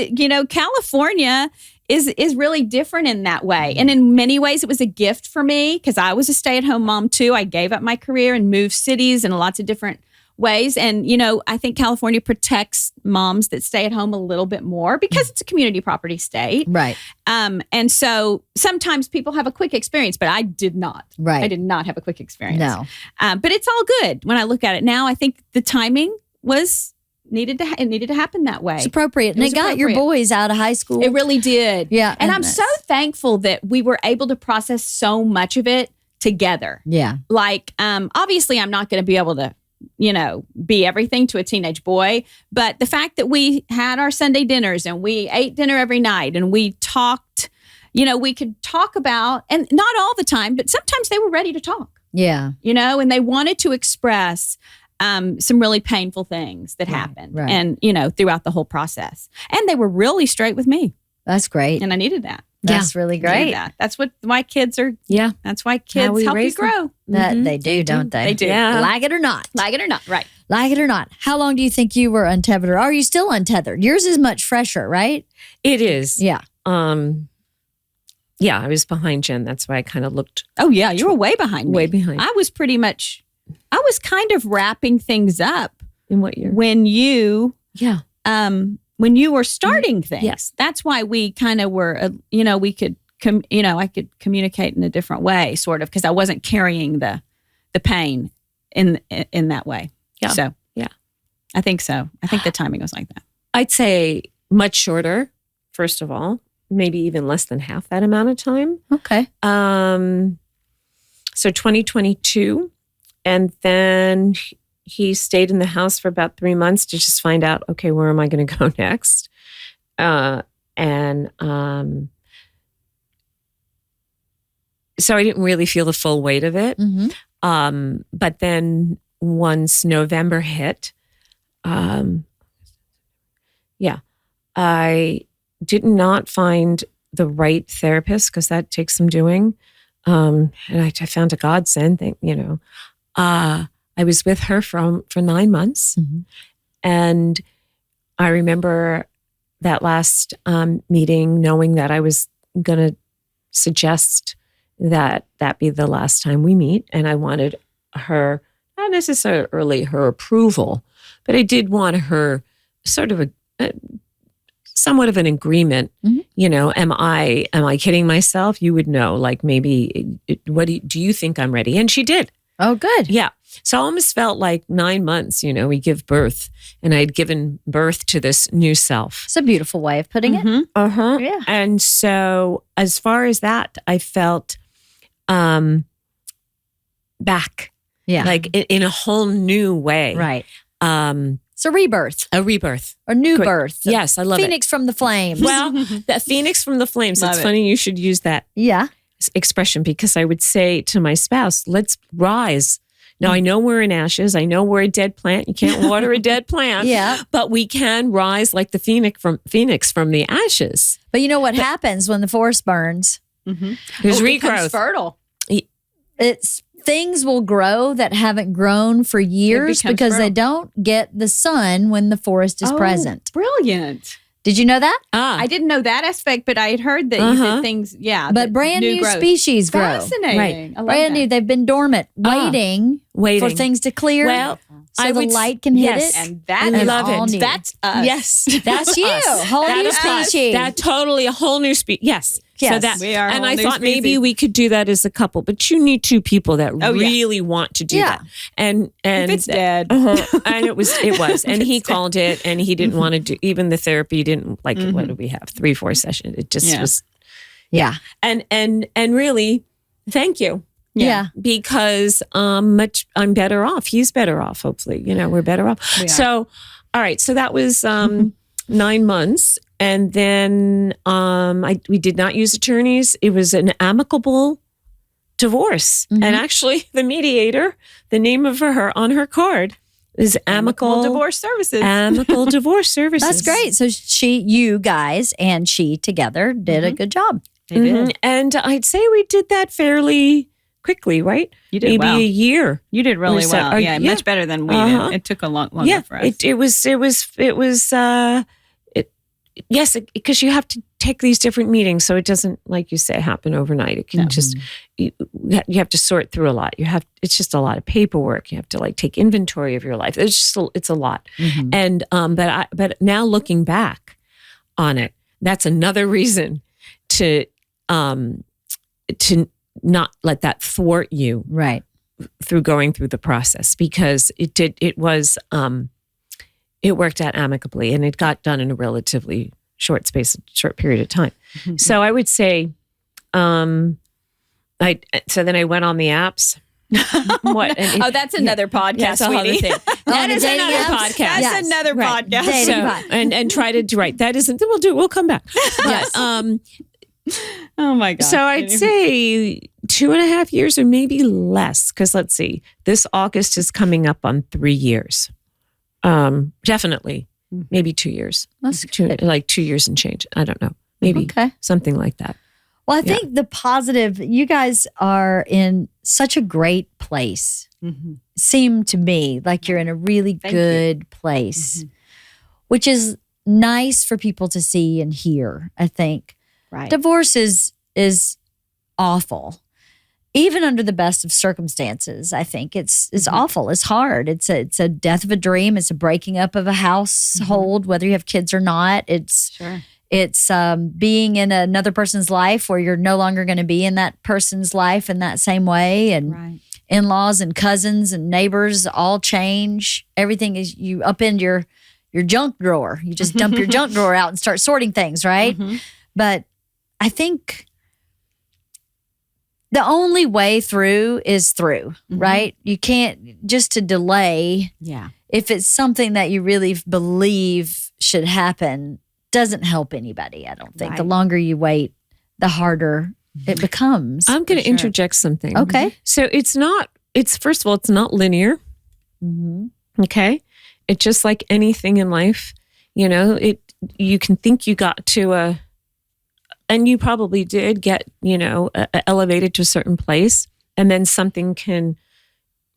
California is really different in that way. And in many ways, it was a gift for me because I was a stay-at-home mom too. I gave up my career and moved cities in lots of different ways. And, I think California protects moms that stay at home a little bit more because it's a community property state. Right. And so sometimes people have a quick experience, but I did not. Right. I did not have a quick experience. No. But it's all good when I look at it now. I think the timing was... needed to happen that way. It's appropriate. And it got your boys out of high school. It really did. Yeah. And I'm so thankful that we were able to process so much of it together. Yeah. Like, obviously I'm not going to be able to, be everything to a teenage boy. But the fact that we had our Sunday dinners and we ate dinner every night and we talked, we could talk about, and not all the time, but sometimes they were ready to talk. Yeah. And they wanted to express some really painful things that happened and, throughout the whole process. And they were really straight with me. That's great. And I needed that. That's really great. That's why kids are, that's why kids help you grow. That they do, don't they? They do. Yeah. Like it or not. Like it or not, right. Like it or not. How long do you think you were untethered? Or are you still untethered? Yours is much fresher, right? It is. Yeah. Yeah, I was behind Jen. That's why I kind of looked. Oh, yeah. You were way behind me. Way behind. I was kind of wrapping things up. In what year? When you were starting things. Yes. That's why we kind of were, we could, I could communicate in a different way, sort of, because I wasn't carrying the pain in that way. Yeah. So, yeah. I think so. I think the timing was like that. I'd say much shorter, first of all, maybe even less than half that amount of time. Okay. So 2022. And then he stayed in the house for about 3 months to just find out, okay, where am I going to go next? So I didn't really feel the full weight of it. Mm-hmm. But then once November hit, I did not find the right therapist because that takes some doing. And I found a godsend thing, I was with her for 9 months. Mm-hmm. And I remember that last meeting knowing that I was going to suggest that be the last time we meet. And I wanted her, not necessarily her approval, but I did want her sort of somewhat of an agreement. Mm-hmm. Am I kidding myself? You would know, like maybe, do you think I'm ready? And she did. Oh, good. Yeah. So I almost felt like 9 months, we give birth, and I'd given birth to this new self. It's a beautiful way of putting it. Uh-huh. Yeah. And so as far as that, I felt back. Yeah. Like in a whole new way. Right. It's a rebirth. A rebirth. Or new birth. Yes, I love Phoenix from the flames. Well, the phoenix from the flames. Love It's it. funny you should use that yeah. expression, because I would say to my spouse, let's rise. Now, I know we're in ashes. I know we're a dead plant. You can't water a dead plant. Yeah. But we can rise like the phoenix from the ashes. But you know what happens when the forest burns? There's It becomes regrowth. fertile. It's things will grow that haven't grown for years becomes because they fertile. don't get the sun when the forest is present. Brilliant. Did you know that? I didn't know that aspect, but I had heard that you did things, But that brand new growth. species grow. Fascinating. Right. I love Brand that. new. They've been dormant, waiting waiting. for things to clear. Well, so I the would light can hit yes. it. And that I is love all it. new. That's us. Yes. That's you. us. Whole That new is us. species. That totally a whole new species. Yes. Yes. So that, We are a and whole I new thought maybe species. we could do that as a couple, but you need two people that Oh, yeah. really want to do Yeah. that. And If it's dead. and it was, and he called it, and he didn't want to do, even the therapy didn't like it. What did we have? 3-4 sessions. It just Yeah. was, yeah. and really, thank you. Yeah. Because I'm better off. He's better off. Hopefully, we're better off. We are. So, all right. So that was 9 months, and then we did not use attorneys. It was an amicable divorce, and actually, the mediator, the name of her on her card is Amicable Divorce Services. Amicable Divorce Services. That's great. So you guys and she together did a good job. They did. Mhm. And I'd say we did that fairly quickly, right? You did Maybe well. a year. You did really So- well. Yeah, much better than we Uh-huh. did. It took a longer for us. Yes, because you have to take these different meetings, so it doesn't, like you say, happen overnight. It can just you have to sort through a lot. It's just a lot of paperwork. You have to take inventory of your life. It's a lot. And but now looking back on it, that's another reason to not let that thwart you Right. through going through the process, because it worked out amicably, and it got done in a relatively short period of time. So I would say, so then I went on the apps. What? Oh, that's another podcast, That's a whole other sweetie. thing. That the is dating another apps? podcast. That's Yes. another Right. podcast. Dating So, pod- and try to right. That isn't. We'll come back. But, Oh my God. so I'd say 2.5 years, or maybe less. Because let's see, this August is coming up on 3 years. Definitely, maybe 2 years. That's good. 2 years and change. I don't know. Maybe Okay. something like that. Well, I think the positive, you guys are in such a great place. Seem to me like you're in a really good place, which is nice for people to see and hear, I think. Right. Divorce is awful. Even under the best of circumstances, I think it's awful. It's hard. It's a death of a dream. It's a breaking up of a household, whether you have kids or not. It's being in another person's life where you're no longer going to be in that person's life in that same way. And in-laws and cousins and neighbors all change. Everything is, you upend your junk drawer. You just dump your junk drawer out and start sorting things, right? But I think the only way through is through, right? You can't just to delay. Yeah. If it's something that you really believe should happen, doesn't help anybody, I don't think. Right. The longer you wait, the harder it becomes. I'm going to interject something. Okay. So first of all, it's not linear. Okay. It's just like anything in life, you can think you got to and you probably did get, elevated to a certain place, and then something can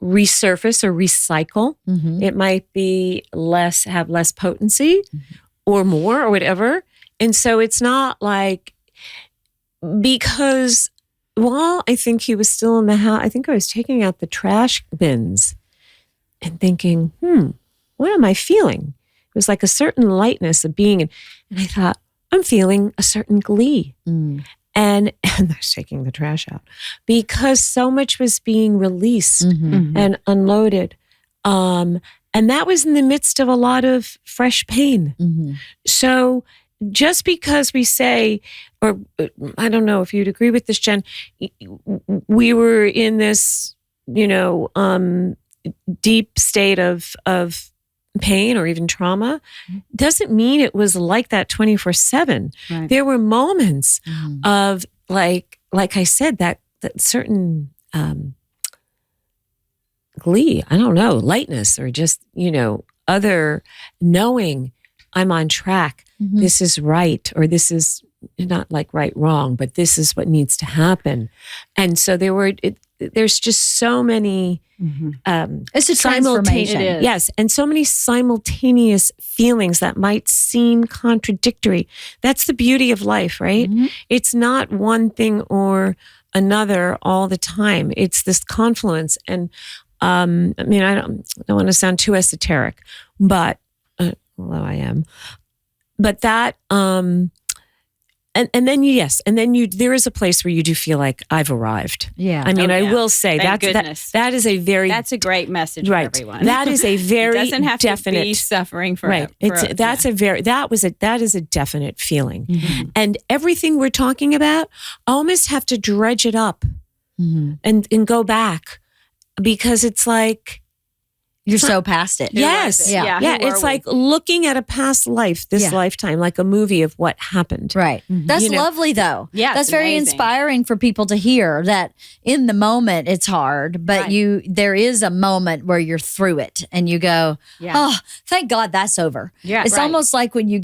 resurface or recycle. It might be have less potency or more or whatever. And so it's not like, because while I think he was still in the house, I think I was taking out the trash bins and thinking, what am I feeling? It was like a certain lightness of being, and I thought, I'm feeling a certain glee. and that's taking the trash out, because so much was being released and unloaded. And that was in the midst of a lot of fresh pain. So just because we say, or I don't know if you'd agree with this, Jen, we were in this, deep state of pain or even trauma, doesn't mean it was like that 24/7. Right. There were moments of like I said, that certain glee, I don't know, lightness, or just, other knowing I'm on track. This is right, or this is not like right, wrong, but this is what needs to happen. And so there's just so many it's a transformation. It is. Yes, and so many simultaneous feelings that might seem contradictory. That's the beauty of life, right? It's not one thing or another all the time. It's this confluence. And I don't want to sound too esoteric, but although I am, but that and then there is a place where you do feel like I've arrived. Yeah. I mean, I will say Thank goodness. that is a very, that's a great message right. for everyone. That is a very it doesn't have definite, to be suffering for right. That is a definite feeling. And everything we're talking about, I almost have to dredge it up and go back, because it's like, you're so past it. Yes. Yeah. Who It's are like looking at a past life, this lifetime, like a movie of what happened. Right. That's lovely, though. Yeah, that's it's very amazing. inspiring for people to hear that in the moment it's hard, but there is a moment where you're through it and you go, oh, thank God that's over. Yeah, it's almost like when you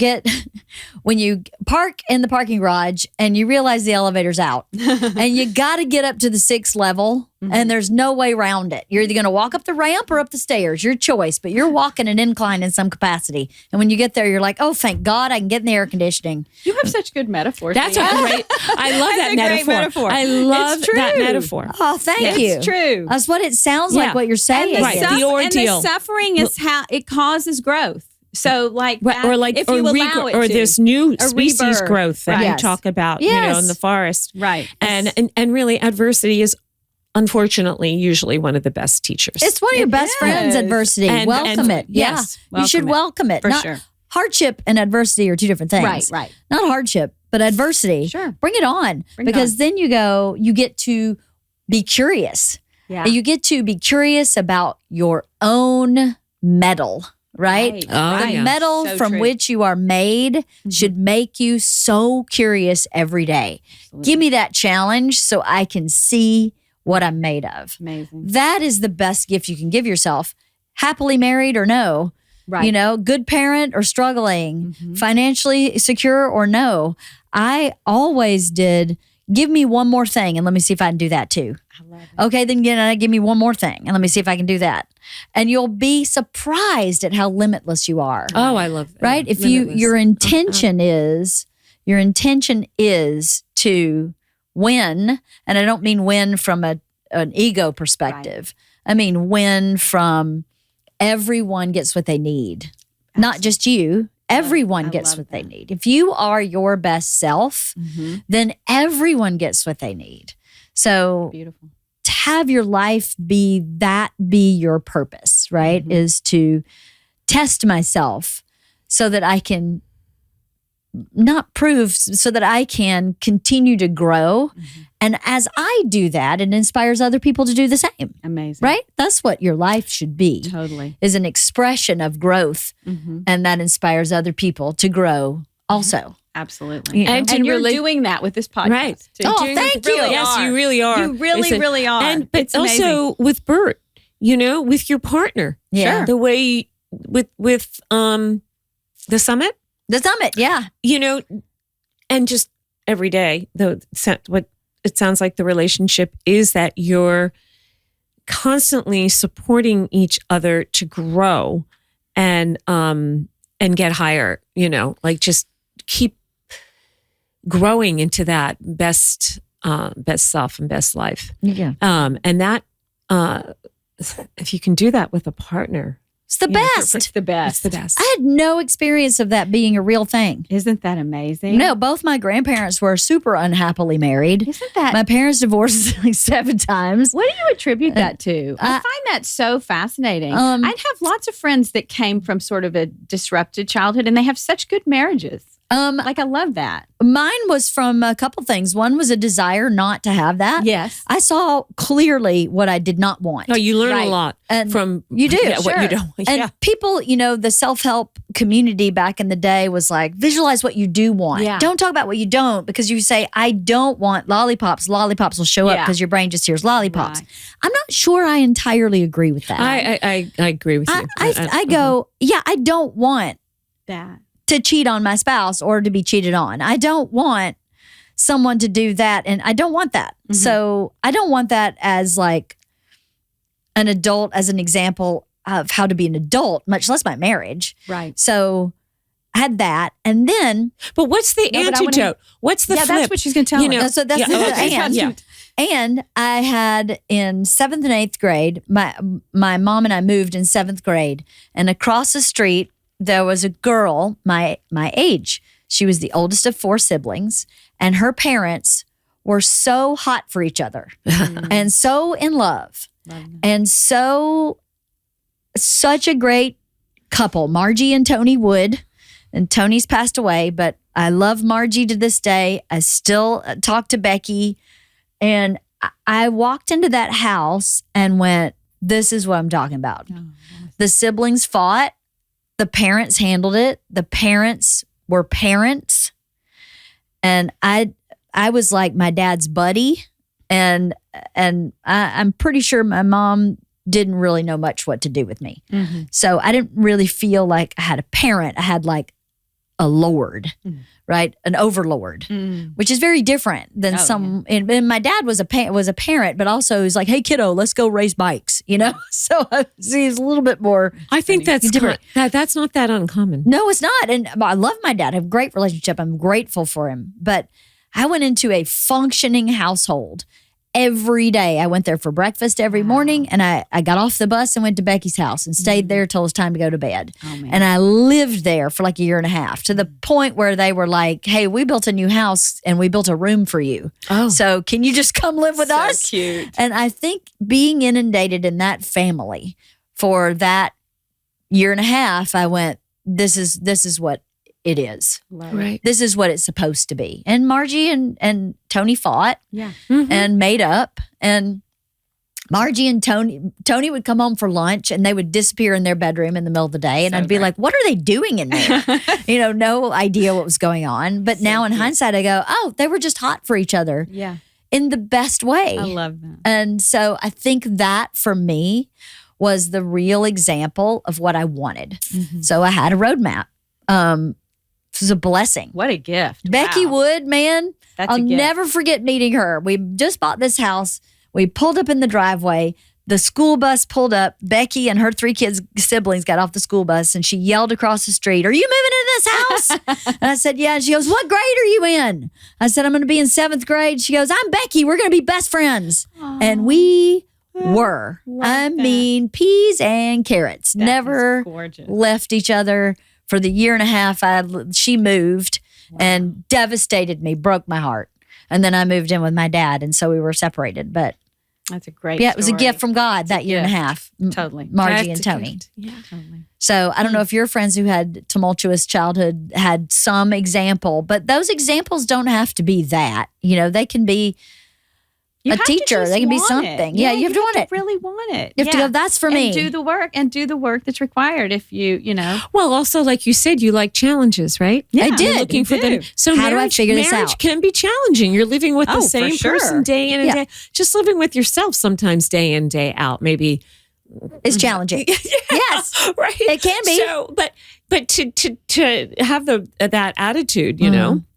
park in the parking garage and you realize the elevator's out and you got to get up to the 6th level. And there's no way around it. You're either going to walk up the ramp or up the stairs, your choice, but you're walking an incline in some capacity. And when you get there, you're like, oh, thank God I can get in the air conditioning. You have such good metaphors. That's a great, I love that metaphor. I love that metaphor. Oh, thank you. It's true. That's what it sounds like what you're saying. Right. The ordeal. And the suffering is how it causes growth. So like, if you allow it or to. this new A species rebirth. growth that you talk about, in the forest. Right. And really adversity is, unfortunately, usually one of the best teachers. It's one of your best friends, adversity. Welcome it. Yes. You should welcome it. For sure. Hardship and adversity are two different things. Right. Not hardship, but adversity. Sure. Bring it on. Then you get to be curious. Yeah. And you get to be curious about your own metal. Right? The metal from which you are made should make you so curious every day. Absolutely. Give me that challenge so I can see what I'm made of. Amazing. That is the best gift you can give yourself. Happily married or no. Right. Good parent or struggling, financially secure or no. I always did, give me one more thing and let me see if I can do that too. I love it. Okay, then give me one more thing and let me see if I can do that. And you'll be surprised at how limitless you are. Oh, I love that. Right? If your intention is to win, and I don't mean win from an ego perspective. Right. I mean win from everyone gets what they need. Absolutely. Not just you. Everyone gets what they need. If you are your best self, then everyone gets what they need. So beautiful. To have your life be your purpose, right? Is to test myself so that I can so that I can continue to grow. And as I do that, it inspires other people to do the same. Amazing. Right? That's what your life should be. Totally. Is an expression of growth. And that inspires other people to grow also. Absolutely. And you're doing that with this podcast. Right. Too. Oh, thank you. Yes, you really are. You really are. But it's also with Bert, with your partner. Yeah. Sure. The way with the summit. The summit, yeah. And just every day, what it sounds like the relationship is that you're constantly supporting each other to grow and get higher, just keep growing into that best self and best life. Yeah. And that, if you can do that with a partner, It's the best. It's the best. It's the best. I had no experience of that being a real thing. Isn't that amazing? No, both my grandparents were super unhappily married. Isn't that? My parents divorced like 7 times. What do you attribute that to? I find that so fascinating. I'd have lots of friends that came from sort of a disrupted childhood, and they have such good marriages. Like, I love that. Mine was from a couple things. One was a desire not to have that. Yes. I saw clearly what I did not want. No, you learn Right. a lot And from you do, what you don't. And people, the self-help community back in the day was like, visualize what you do want. Yeah. Don't talk about what you don't, because you say, I don't want lollipops. Lollipops will show up because your brain just hears lollipops. Right. I'm not sure I entirely agree with that. I agree with you. I go, I don't want That. to cheat on my spouse or to be cheated on. I don't want someone to do that. And I don't want that. Mm-hmm. So I don't want that as like an adult, as an example of how to be an adult, much less my marriage. Right. So I had that. And then But what's the No, but I wanna- antidote? What's the flip? That's what she's going to tell us. that's yeah, the okay, and. yeah. And I had in 7th and 8th grade, my mom and I moved in 7th grade, and across the street there was a girl my age. She was the oldest of 4 siblings, and her parents were so hot for each other and so in love and such a great couple, Margie and Tony Wood. And Tony's passed away, but I love Margie to this day. I still talk to Becky. And I walked into that house and went, this is what I'm talking about. Oh, The siblings fought. The parents handled it. The parents were parents. And I was like my dad's buddy. And I'm pretty sure my mom didn't really know much what to do with me. Mm-hmm. So I didn't really feel like I had a parent. I had like a lord, right? An overlord, which is very different than and my dad was a parent, but also he was like, hey kiddo, let's go race bikes, So he's a little bit more. I think that's different. that's not that uncommon. No, it's not. And I love my dad. I have a great relationship. I'm grateful for him. But I went into a functioning household every day. I went there for breakfast every morning, and I got off the bus and went to Becky's house and stayed there till it was time to go to bed. Oh, man. And I lived there for like a year and a half, to the point where they were like, hey, we built a new house and we built a room for you. Oh. So can you just come live with us? Cute. And I think being inundated in that family for that year and a half, I went, this is what it is. Right. This is what it's supposed to be. And Margie and Tony fought Yeah. and made up. And Margie and Tony would come home for lunch and they would disappear in their bedroom in the middle of the day. And I'd be like, what are they doing in there? No idea what was going on. But now in hindsight, I go, oh, they were just hot for each other Yeah. in the best way. I love that. And so I think that for me was the real example of what I wanted. So I had a roadmap. It was a blessing. What a gift. Becky Wow. Wood, man, That's I'll a gift. never forget meeting her. We just bought this house. We pulled up in the driveway. The school bus pulled up. Becky and her 3 siblings got off the school bus, and she yelled across the street, are you moving into this house? And I said, yeah. And she goes, what grade are you in? I said, I'm going to be in 7th grade. She goes, I'm Becky. We're going to be best friends. And we were. I mean, peas and carrots. That Never is gorgeous. left each other. For the year and a half, she moved and devastated me, broke my heart. And then I moved in with my dad, and so we were separated. But That's a great yeah, it was a story. gift from God that year and a gift. half. Totally. Margie That's and a Tony. gift. Yeah. Totally. So I don't know if your friends who had tumultuous childhood had some example, but those examples don't have to be that. They can be You a have to teacher. just They can be want something. it. Yeah, you have to want it. Really want it. You have to go, that's for me. And do the work that's required. If you Well, also, like you said, you like challenges, right? I You're did. looking for You them. do. So How do I figure this marriage out? can be challenging. You're living with the Oh, for same sure. person day in and day. Just living with yourself sometimes day in, day out. Maybe It's challenging. Yes. right. It can be. So, but to have that attitude,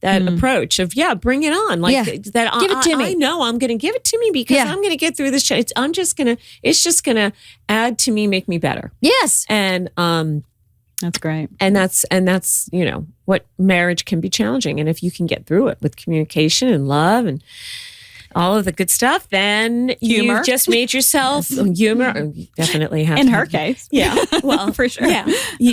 that approach of bring it on, like Yeah. that. Give it to me. I know I'm going to give it to me because Yeah. I'm going to get through this. It's just gonna add to me, make me better. Yes. And That's great. and that's what marriage can be challenging. And if you can get through it with communication and love and all of the good stuff, then Humor. you just made yourself humor. You definitely have In to her have- case. Yeah. Well, For sure. Yeah.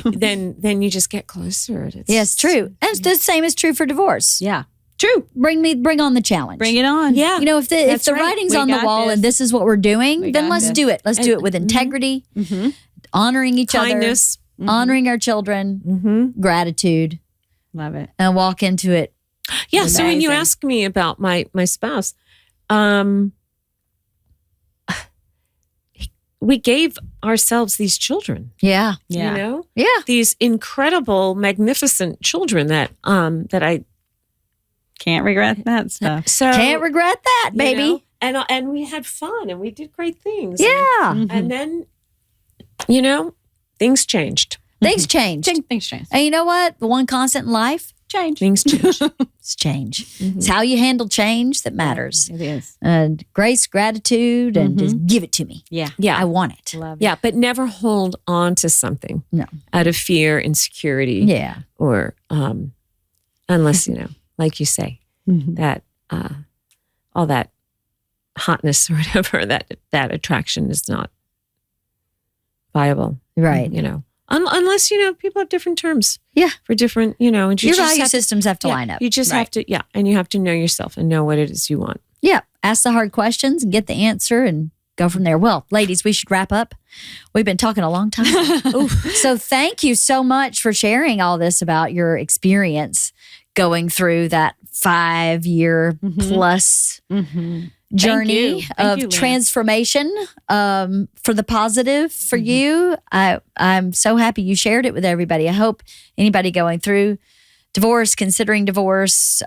Then you just get closer. Yeah, it's true. And the same is true for divorce. Yeah. True. Bring on the challenge. Bring it on. Yeah. You know, if That's the right. writing's We on the got wall this. and this is what we're doing, We then got let's this. do it. Let's do it with integrity, honoring each Kindness. other, honoring our children, gratitude, Love it. and walk into it. Yeah. So when you Amazing. ask me about my spouse, we gave ourselves these children. Yeah. Yeah. You know, Yeah. these incredible, magnificent children that I Can't regret that stuff. so Can't regret that, you baby. know, and we had fun and we did great things. Yeah. And then, things changed. Things change. Things change. And you know what? The one constant in life, Change. Things changed. is change. It's how you handle change that matters. It is. And grace, gratitude, and just give it to me. Yeah. Yeah. I want it. Love it. Yeah. But never hold on to something No. out of fear, insecurity, Yeah. or unless, like you say, that all that hotness or whatever, that attraction is not viable. Right. Unless, people have different terms. Yeah. For different, and you Your just value have to- systems have to yeah, line up. You just have to, and you have to know yourself and know what it is you want. Yeah. Ask the hard questions and get the answer and go from there. Well, ladies, we should wrap up. We've been talking a long time. So thank you so much for sharing all this about your experience going through that 5-year plus journey Thank of you, LeeAnn. transformation for the positive for you. I'm so happy you shared it with everybody. I hope anybody going through divorce, considering divorce,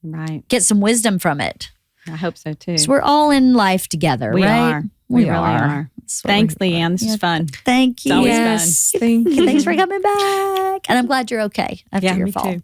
Right. get some wisdom from it. I hope so too. So we're all in life together, We right? are. We really are. That's what Thanks, we're- LeeAnn. This is fun. Thank you. always fun. Thank you. Thanks for coming back. And I'm glad you're okay after Yeah, your me fall. too.